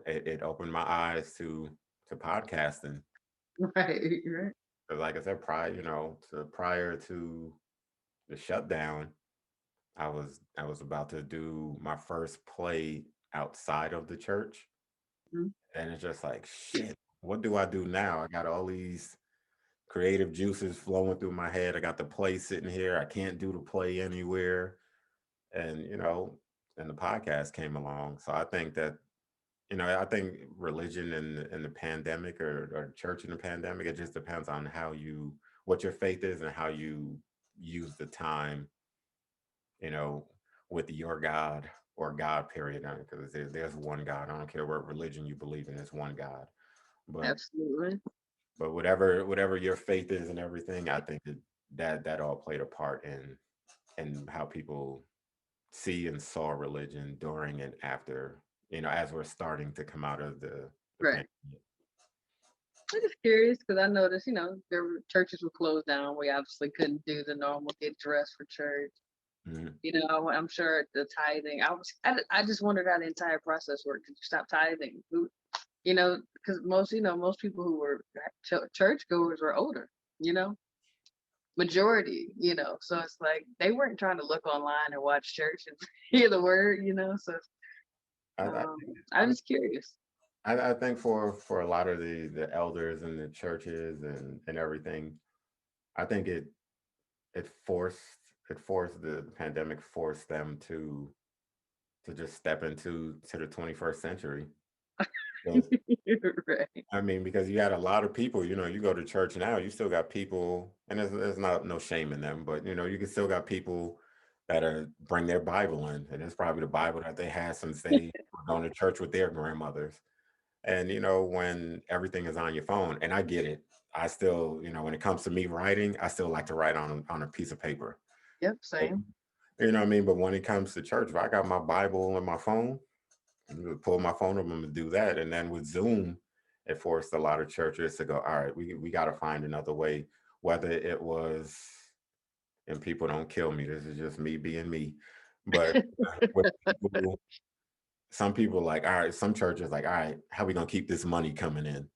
It opened my eyes to podcasting. Right. Right. 'Cause like I said, prior to the shutdown, I was about to do my first play outside of the church, Mhm. and it's just like, shit, what do I do now? I got all these creative juices flowing through my head. I got the play sitting here. I can't do the play anywhere. And and the podcast came along. So I think that I think religion and the pandemic, or church in the pandemic, it just depends on what your faith is and how you use the time, you know, with your God or God period. Because there's one God. I don't care what religion you believe in, there's one God. But Absolutely. whatever your faith is and everything, I think that all played a part in how people see and saw religion during and after, as we're starting to come out of the Right. pandemic. I'm just curious because I noticed, churches were closed down. We obviously couldn't do the normal get dressed for church. Mhm. I'm sure the tithing. I just wondered how the entire process worked. Did you stop tithing? Because most people who were church goers were older. You know, majority. So it's like they weren't trying to look online and watch church and hear the word. So I, I think I'm just curious. I think for a lot of the elders and the churches and everything, I think it forced the pandemic forced them to just step into the 21st century. Because Right. I mean, because you had a lot of people, you go to church now, you still got people, and there's not no shame in them, but you can still got people that are bring their Bible in, and it's probably the Bible that they had since they were going to church with their grandmothers. And when everything is on your phone, and I get it, I still, when it comes to me writing, I still like to write on a piece of paper. Yep. But, Same. you know what I mean? But when it comes to church, if I got my Bible on my phone, I'm gonna pull my phone up, I'm gonna do that. And then with Zoom, it forced a lot of churches to go, all right, we got to find another way. Whether it was, and people don't kill me, this is just me being me. But with people, some people like, all right, some churches like, all right, how we gonna keep this money coming in? And,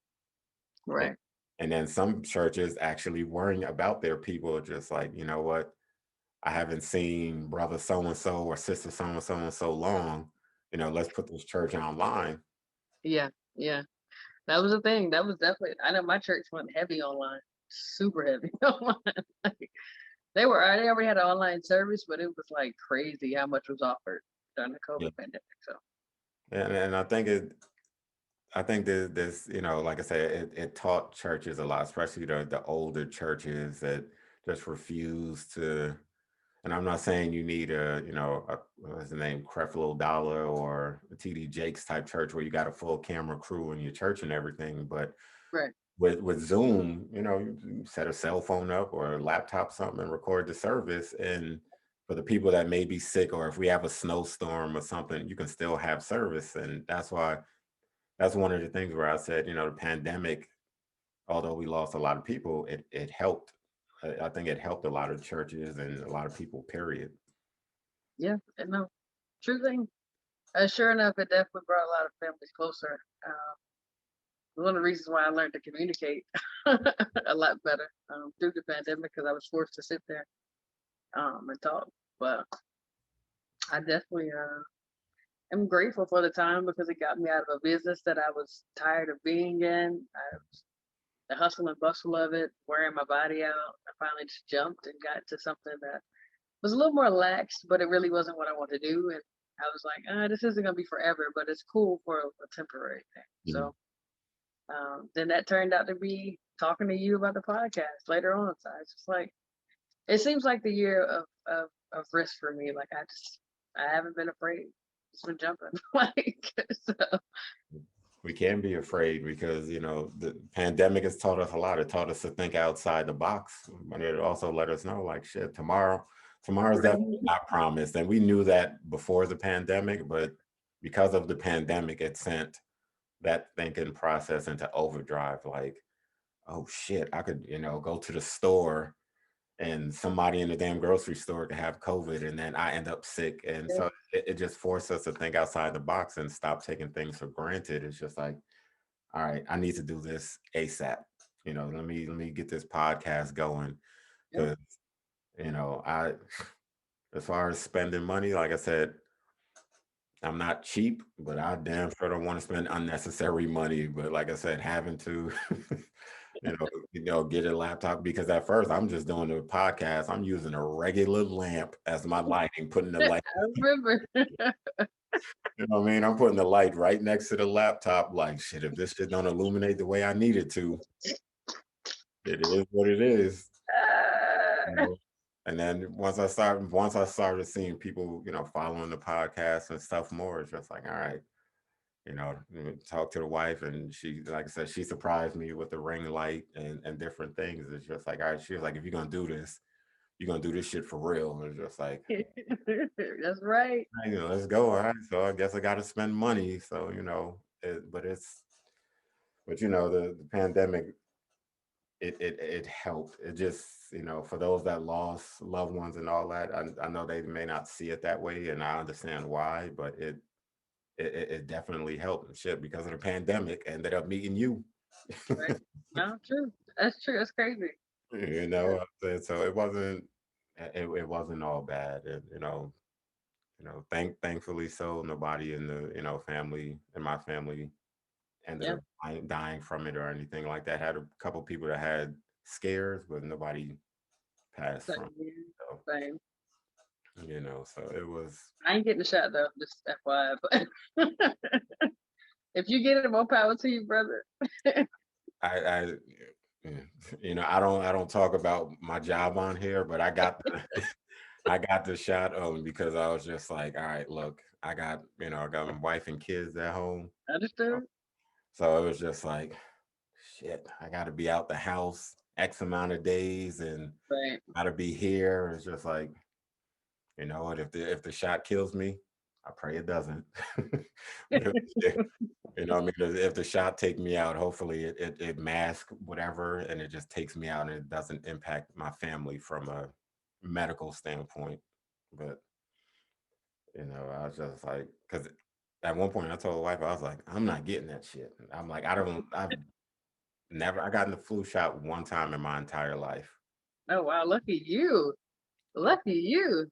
Right. and then some churches actually worrying about their people, just like, you know what? I haven't seen brother so and so or sister so and so long. Let's put this church online. Yeah. Yeah. That was the thing. That was definitely. I know my church went heavy online, super heavy online. Like, they already had an online service, but it was like crazy how much was offered during the Yeah. COVID pandemic. So And I think this, like I said, it taught churches a lot, especially the older churches that just refused to. And I'm not saying you need what's the name, Creflo Dollar or a TD Jakes type church where you got a full camera crew in your church and everything. But Right. with Zoom, you set a cell phone up or a laptop, something, and record the service. And for the people that may be sick, or if we have a snowstorm or something, you can still have service. And that's one of the things where I said, the pandemic, although we lost a lot of people, it helped. I think it helped a lot of churches and a lot of people, period. Yeah. And no, true thing. Sure enough, it definitely brought a lot of families closer. One of the reasons why I learned to communicate a lot better through the pandemic because I was forced to sit there and talk. But I definitely am grateful for the time because it got me out of a business that I was tired of being in. The hustle and bustle of it, wearing my body out. I finally just jumped and got to something that was a little more lax, but it really wasn't what I wanted to do. And I was like, this isn't going to be forever, but it's cool for a temporary thing. Mhm. So then that turned out to be talking to you about the podcast later on. So it's just like, it seems like the year of risk for me. Like I haven't been afraid. Just been jumping. Like, so, We can be afraid because the pandemic has taught us a lot. It taught us to think outside the box, but it also let us know, like, shit, tomorrow's definitely right. not promised. And we knew that before the pandemic, but because of the pandemic, it sent that thinking process into overdrive. Like, oh shit, I could go to the store and somebody in the damn grocery store could have COVID and then I end up sick. And Yeah. so it just forced us to think outside the box and stop taking things for granted. It's just like, all right, I need to do this ASAP. Let me get this podcast going. Yeah. Because, I as far as spending money, like I said, I'm not cheap, but I damn sure don't want to spend unnecessary money. But like I said, having to, get a laptop because at first I'm just doing the podcast. I'm using a regular lamp as my lighting, putting the light. I remember. You know what I mean? I'm putting the light right next to the laptop. Like shit, if this shit don't illuminate the way I need it to, it is what it is. You Ah, know? And then once I started seeing people, following the podcast and stuff more, it's just like, all right, talk to the wife, and she, like I said, she surprised me with the ring light and different things. It's just like, all right, she was like, if you're gonna do this, you're gonna do this shit for real. And it's just like, that's right. let's go. All right, so I guess I got to spend money. So but the pandemic, it helped. It just, for those that lost loved ones and all that, I know they may not see it that way, and I understand why, but it definitely helped. And shit, because of the pandemic, ended up meeting you. Right. No, true. That's true. That's crazy. Yeah. So it wasn't all bad. Thankfully, so nobody in the family, in my family, ended Yeah. up dying from it or anything like that. Had a couple people that had scares, but nobody passed from Same it. here. So Same. so it was. I ain't getting the shot though. Just FYI. But if you get it, more power to you, brother. I I don't talk about my job on here, but I got the I got the shot because I was just like, all right, look, I got my wife and kids at home. So Understood. so it was just like, shit, I got to be out the house X amount of days and Right. got to be here. It's just like, you know what, if the shot kills me, I pray it doesn't. But what I mean, if the shot take me out, hopefully it masks whatever and it just takes me out and it doesn't impact my family from a medical standpoint. But I was just like, because at one point I told the wife, I was like, I'm not getting that shit. I'm like, I got in the flu shot one time in my entire life. Oh wow, lucky you. Lucky you.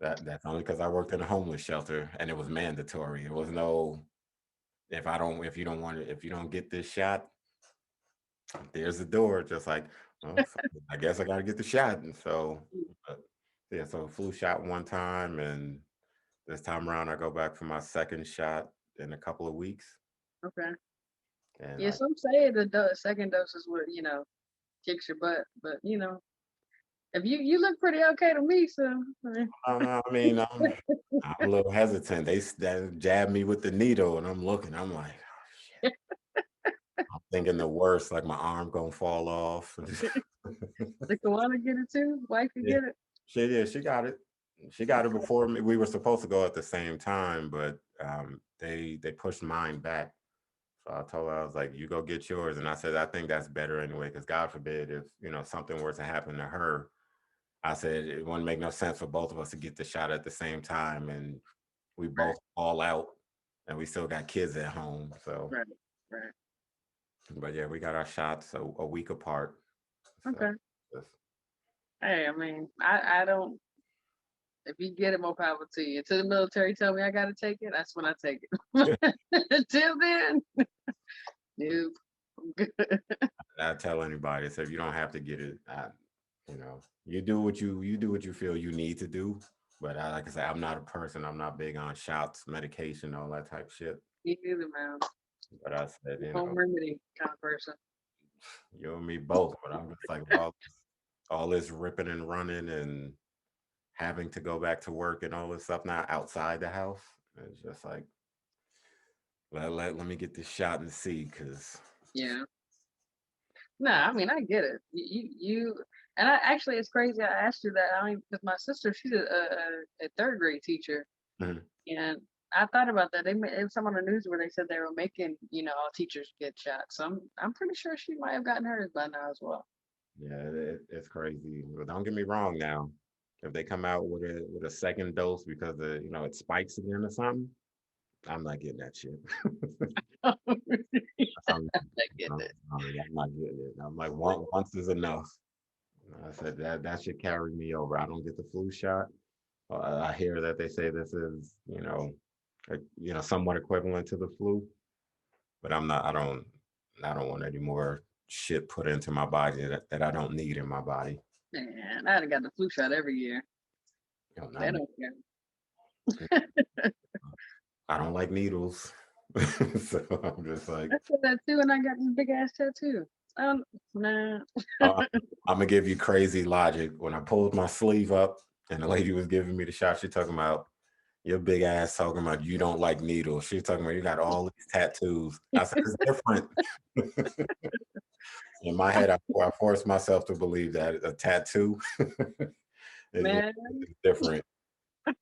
That's only because I worked in a homeless shelter and it was mandatory. It was no, if you don't get this shot, there's the door. Just like, oh, so I guess I got to get the shot. And so, but, yeah, so flu shot one time, and this time around I go back for my second shot in a couple of weeks, Okay. and Yeah, some say the second dose is what, kicks your butt, but If you look pretty okay to me, so I mean, I'm a little hesitant. They jabbed me with the needle, and I'm looking. I'm like, oh shit. I'm thinking the worst, like my arm gonna fall off. the koala get it too. Wife can Yeah, get it. she got it. She got it before me. We were supposed to go at the same time, but they pushed mine back. So I told her, I was like, you go get yours. And I said, I think that's better anyway, because God forbid if, something were to happen to her, I said, it wouldn't make no sense for both of us to get the shot at the same time. And we Right, both fall out and we still got kids at home. So, right, right. but yeah, we got our shots a week apart. So, Okay. just, Hey, I mean, I don't. If you get it, more power to you. Until the military tell me I gotta take it, that's when I take it. Until then, nope. I'm good. I tell anybody, I said, if you don't have to get it, you do what you feel you need to do. But like I said, I'm not a person. I'm not big on shots, medication, all that type shit. Me neither, man. But I said, Home remedy kind of person. you and me both. But I'm just like all this ripping and running and having to go back to work and all this stuff now outside the house. It's just like let me get this shot and see, because Yeah. No, I mean I get it. And I actually it's crazy. I asked you that. I mean, because my sister, she's a third grade teacher, and I thought about that. It was some on the news where they said they were making all teachers get shots. So I'm pretty sure she might have gotten hers by now as well. yeah, it's crazy. But don't get me wrong now. If they come out with a second dose because it spikes again or something, I'm not getting that shit. I'm, I get it. I'm not getting it. I'm like once is enough. I said that should carry me over. I don't get the flu shot. I hear that they say this is somewhat equivalent to the flu, but I'm not. I don't want any more shit put into my body that I don't need in my body. Man, I got the flu shot every year. They Not me. don't care. I don't like needles, so I'm just like, I said that too, and I got this big ass tattoo. Nah. uh, I'm gonna give you crazy logic. When I pulled my sleeve up and the lady was giving me the shot, she talking about your big ass talking about you don't like needles. She's talking about you got all these tattoos. I said it's different. In my head, I forced myself to believe that a tattoo is Man, different.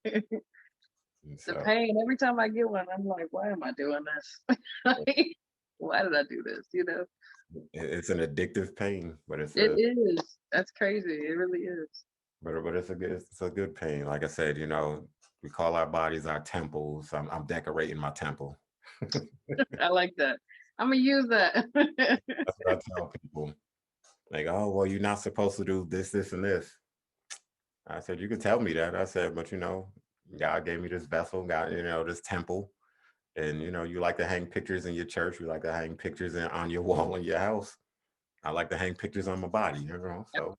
And the so pain every time I get one, I'm like, why am I doing this? Like, why did I do this? it's an addictive pain, but it's It a is. That's crazy. It really is. but it's a good pain. Like I said, we call our bodies our temples. I'm decorating my temple. I like that. I'm gonna use that. That's what I tell people. Like, oh well, you're not supposed to do this, this, and this. I said, you can tell me that. I said, but God gave me this vessel, God, this temple. And you like to hang pictures in your church, you like to hang pictures on your wall in your house. I like to hang pictures on my body, so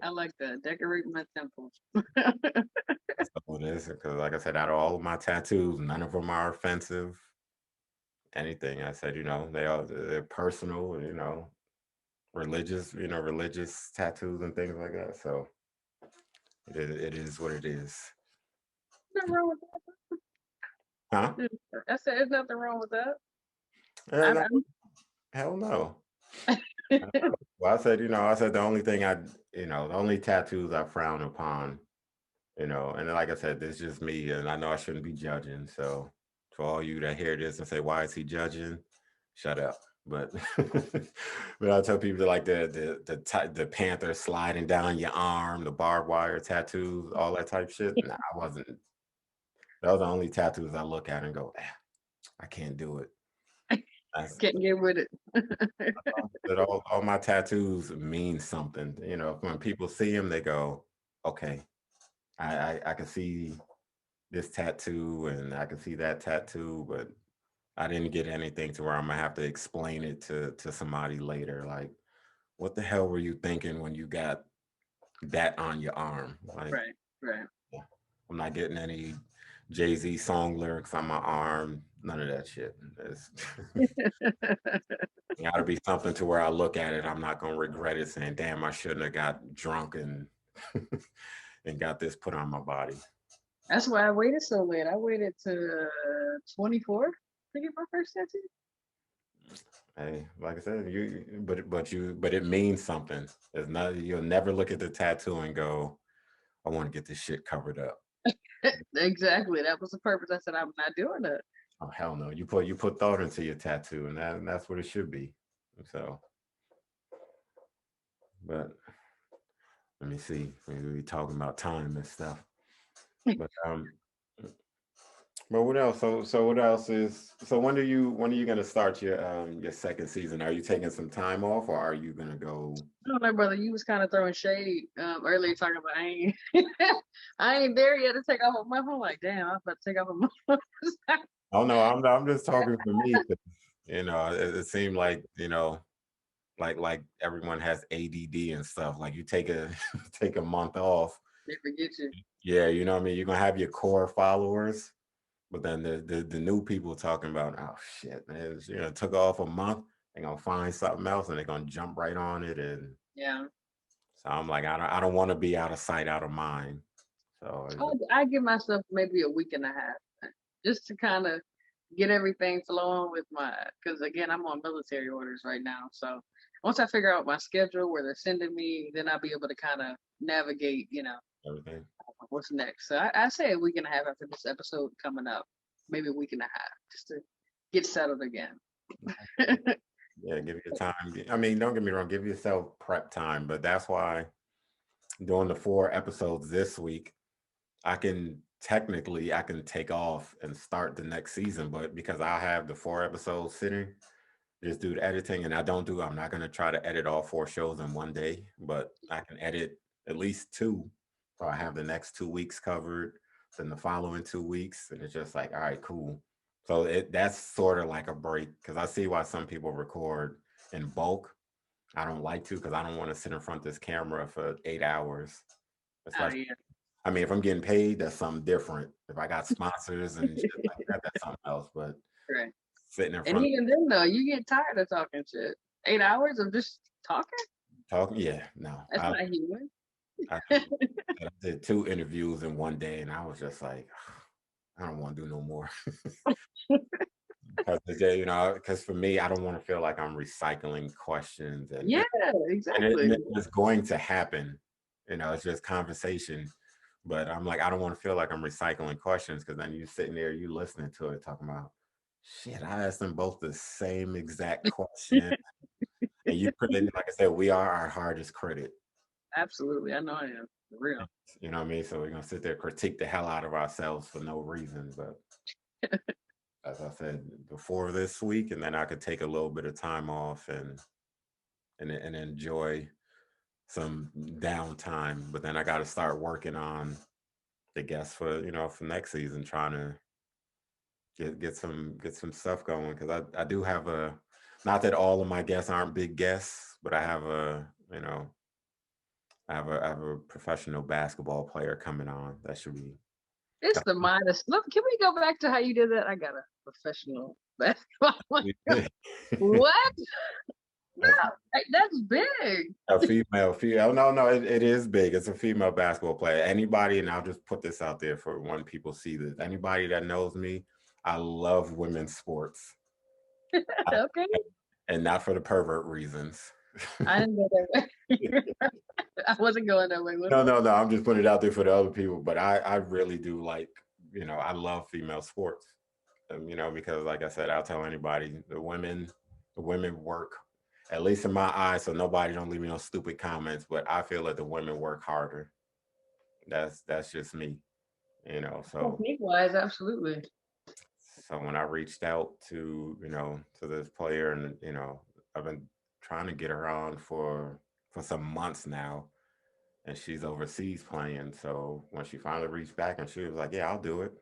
I like that. Decorate my temple. that's what it is. Because like I said, out of all of my tattoos, none of them are offensive. Anything. I said, they're personal, religious tattoos and things like that. So it is what it is. Nothing wrong with Huh? that. I said there's nothing wrong with that. And I'm, hell no. I'm Well, I said the only tattoos I frown upon, and like I said, this is just me, and I know I shouldn't be judging. So, for all you that hear this and say, "Why is he judging?" Shut up. But, but I tell people that like the panther sliding down your arm, the barbed wire tattoos, all that type shit. Nah, I wasn't. Those are the only tattoos I look at and go, I can't do it. That's, Can't get with it. that all my tattoos mean something. When people see them, they go, okay, I can see this tattoo and I can see that tattoo, but I didn't get anything to where I'm gonna have to explain it to somebody later. Like, what the hell were you thinking when you got that on your arm? Like, Right, right. yeah, I'm not getting any Jay-Z song lyrics on my arm. None of that shit. It's got to be something to where I look at it, I'm not gonna regret it, saying, "Damn, I shouldn't have got drunk and and got this put on my body." That's why I waited so late. I waited to 24 to get my first tattoo. Hey, like I said, but it means something. It's not, you'll never look at the tattoo and go, "I want to get this shit covered up." Exactly. That was the purpose. I said I'm not doing that. Oh hell no! You put thought into your tattoo, and that's what it should be. So, but let me see. We talking about time and stuff. But but what else? So what else is? So when are you gonna start your second season? Are you taking some time off, or are you gonna go? I don't know, brother. You was kind of throwing shade earlier, talking about I ain't, I ain't there yet to take off a month. I'm like, damn, I was about to take off a month. Oh no, I'm just talking for me. 'Cause, it seemed like like everyone has ADD and stuff. Like you take a take a month off. They forget you. Yeah, you know what I mean. You're gonna have your core followers, but then the new people talking about, oh shit, man, took off a month. They're gonna find something else and they're gonna jump right on it. And Yeah. so I'm like, I don't want to be out of sight, out of mind. So I give myself maybe a week and a half just to kind of get everything flowing with my, because again, I'm on military orders right now. So once I figure out my schedule, where they're sending me, then I'll be able to kind of navigate, everything. what's next. So I say a week and a half after this episode coming up, maybe a week and a half just to get settled again. Yeah, give you time. I mean, don't get me wrong, give yourself prep time, but that's why doing the 4 episodes this week, I can take off and start the next season, but because I have the 4 episodes sitting, just do the editing, and I'm not gonna try to edit all 4 shows in one day, but I can edit at least two. So I have the next 2 weeks covered, then the following 2 weeks, and it's just like, all right, cool. So that's sort of like a break because I see why some people record in bulk. I don't like to because I don't want to sit in front of this camera for 8 hours, Oh especially. yeah, I mean, if I'm getting paid, that's something different. If I got sponsors and shit like that, that's something else. But right. sitting in And front even then, though, you get tired of talking shit. 8 hours of just talking? talking, yeah, no, That's not human. I I did 2 interviews in one day, and I was just like, I don't want to do no more. Because for me, I don't want to feel like I'm recycling questions, and Yeah, exactly. it's going to happen. It's just conversation. But I'm like, I don't want to feel like I'm recycling questions because then you sitting there, you listening to it, talking about shit. I asked them both the same exact question, and you put in, like I said, we are our hardest critic. Absolutely. I know I am. For real. You know what I mean? So we're gonna sit there critique the hell out of ourselves for no reason. But as I said before this week, and then I could take a little bit of time off and enjoy some downtime. But then I got to start working on the guests for next season, trying to get some stuff going because I do have a, not that all of my guests aren't big guests, but I have a professional basketball player coming on that should be. It's the modest. Look, can we go back to how you did that? I got a professional basketball player. What? No, that's big. A female. No, no, it is big. It's a female basketball player. Anybody, and I'll just put this out there for when people see this. Anybody that knows me, I love women's sports, Okay. and not for the pervert reasons. I didn't go that way. I wasn't going that way. No, no, no. I'm just putting it out there for the other people, but I really do like, I love female sports. Because like I said, I'll tell anybody, the women work, at least in my eyes, so nobody don't leave me no stupid comments, but I feel that the women work harder. That's just me, so Technique wise, absolutely. when I reached out to this player, and I've been trying to get her on for some months now, and she's overseas playing. So when she finally reached back and she was like, "Yeah, I'll do it,"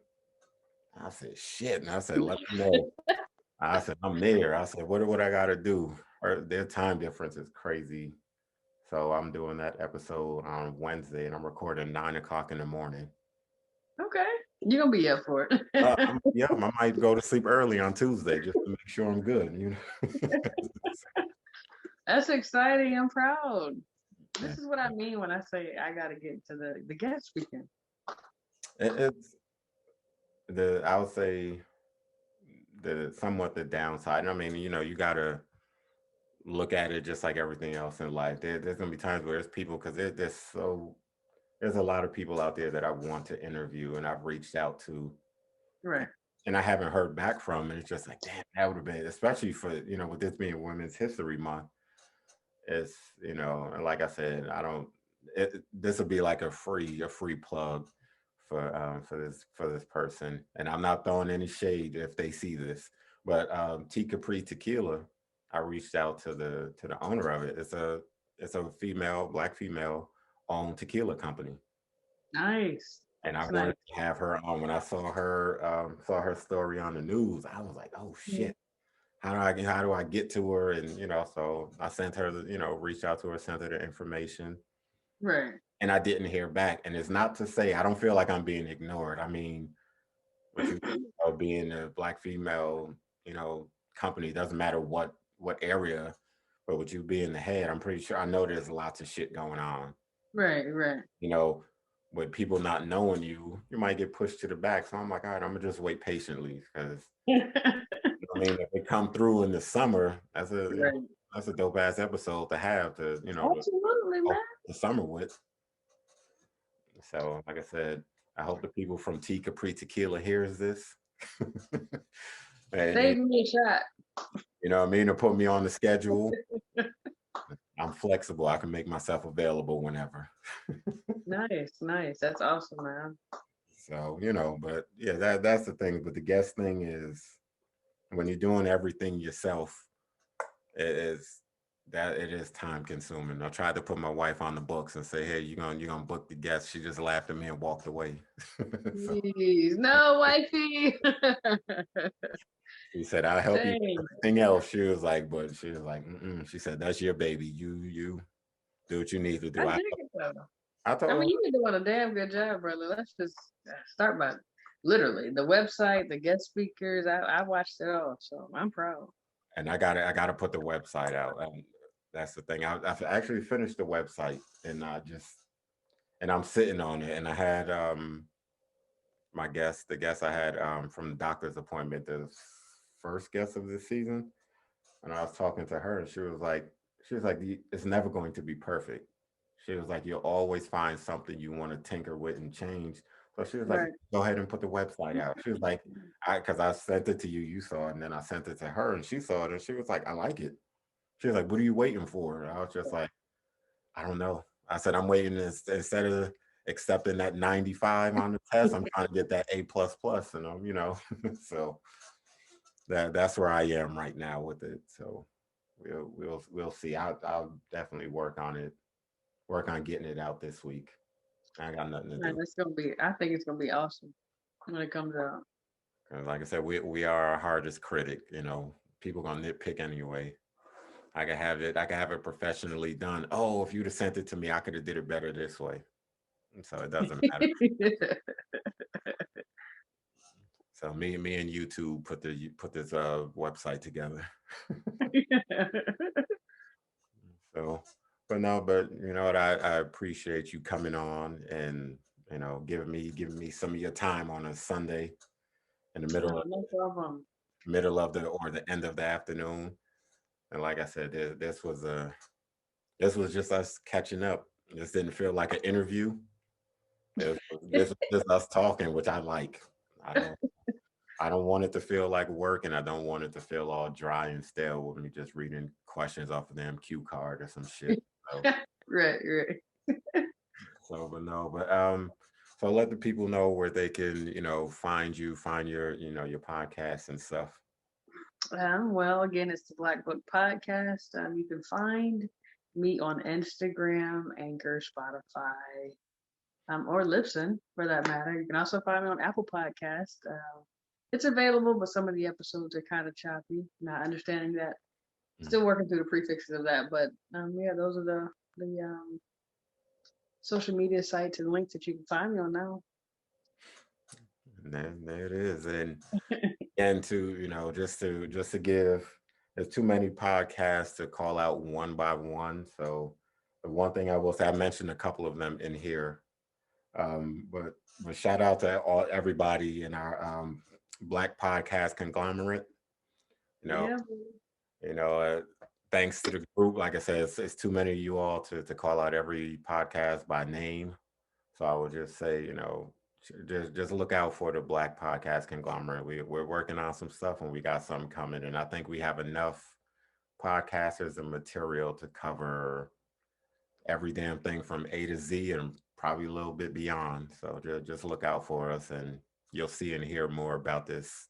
I said, "Shit," and I said, "Let me know." I said, "I'm there." I said, "What I got to do?" Their time difference is crazy. So I'm doing that episode on Wednesday, and I'm recording 9 o'clock in the morning. Okay. You're gonna be up for it. Yeah, I might go to sleep early on Tuesday just to make sure I'm good. You know. That's exciting. I'm proud. Yeah. This is what I mean when I say I gotta get to the guest speaking. It's I would say the somewhat the downside. I mean, you know, you gotta look at it just like everything else in life. There's gonna be times where there's people because there's a lot of people out there that I want to interview and I've reached out to Right. and I haven't heard back from. And it's just like, damn, that would have been, especially for, you know, with this being Women's History Month, it's, you know, and like I said, I don't, this will be like a free plug for this person. And I'm not throwing any shade if they see this, but Tea Capri Tequila, I reached out to the owner of it. It's a female, black female owned tequila company, Nice. and I That's wanted nice. to have her on. When I saw her story on the news, I was like, oh Mhm. shit. How do I get to her? And you know, so I sent her you know, reached out to her, sent her the information, Right. and I didn't hear back. And it's not to say I don't feel like I'm being ignored. I mean, with you know, being a black female, you know, company, doesn't matter what area, but with you being the head, I'm pretty sure I know there's lots of shit going on. Right. Right. You know, with people not knowing you, you might get pushed to the back. So I'm like, all right, I'm gonna just wait patiently because I mean, if it come through in the summer, Right. that's a dope ass episode to have to you know to Absolutely, open man. the summer with. So, like I said, I hope the people from Tea Capri Tequila hears this, and Save me a shot. you know what I mean, to put me on the schedule. I'm flexible. I can make myself available whenever. Nice, nice. That's awesome, man. So you know, but yeah, that's the thing. But the guest thing is when you're doing everything yourself, it is it is time consuming. I tried to put my wife on the books and say, hey, you're gonna book the guest. She just laughed at me and walked away. So Jeez, no, wifey. she said, I'll help you with Dang. everything else. She was like, but she was like, mm-mm. She said, that's your baby. You do what you need to I do. dig it though. I I told mean, her, you've been doing a damn good job, brother. Let's just start by literally the website, the guest speakers. I watched it all, so I'm proud. and I gotta put the website out. That's the thing. I've actually finished the website and I just and I'm sitting on it. And I had the guest I had from the doctor's appointment, the first guest of this season, and I was talking to her, and she was like, it's never going to be perfect. She was like, you'll always find something you want to tinker with and change. So she was like, Right. go ahead and put the website out. She was like, because I sent it to you, you saw it, and then I sent it to her, and she saw it, and she was like, I like it. She was like, what are you waiting for? And I was just like, I don't know. I said, I'm waiting instead of accepting that 95 on the test, I'm trying to get that A plus plus, and I'm, you know, so that's where I am right now with it. So we'll see. I'll definitely work on getting it out this week. I got nothing to Man, do. it's gonna be. I think it's gonna be awesome when it comes out. 'Cause like I said, we are our hardest critic. You know, people gonna nitpick anyway. I can have it professionally done. Oh, if you'd have sent it to me, I could have did it better this way. So it doesn't matter. So me and YouTube put this website together. So, but no, but you know what? I appreciate you coming on and you know giving me some of your time on a Sunday in the No, no problem. middle of the or the end of the afternoon. And like I said, this was just us catching up. This didn't feel like an interview. This was just us talking, which I like. I don't I don't want it to feel like work, and I don't want it to feel all dry and stale with me just reading questions off of them cue card or some shit. So, Right, right. but no, but so let the people know where they can, you know, find you, find your, you know, your podcast and stuff. Well, again, it's the Black Book Podcast. You can find me on Instagram, Anchor, Spotify, or Libsyn for that matter. You can also find me on Apple Podcast. It's available, but some of the episodes are kind of choppy. Not understanding that. Mm. Still working through the prefixes of that, but yeah, those are the social media sites and links that you can find me on now. There it is. And to, just to give, there's too many podcasts to call out one by one. So the one thing I will say, I mentioned a couple of them in here. But shout out to everybody in our Black podcast conglomerate. You know, Yeah. you know, uh, thanks to the group. Like I said, it's too many of you all to call out every podcast by name. So I would just say, just look out for the Black podcast conglomerate. We're working on some stuff, and we got something coming. And I think we have enough podcasters and material to cover every damn thing from A to Z and probably a little bit beyond. So just look out for us, and you'll see and hear more about this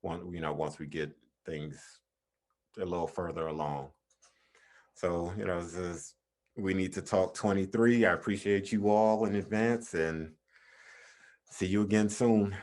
once we get things a little further along. So, this is We Need to Talk 23. I appreciate you all in advance and see you again soon.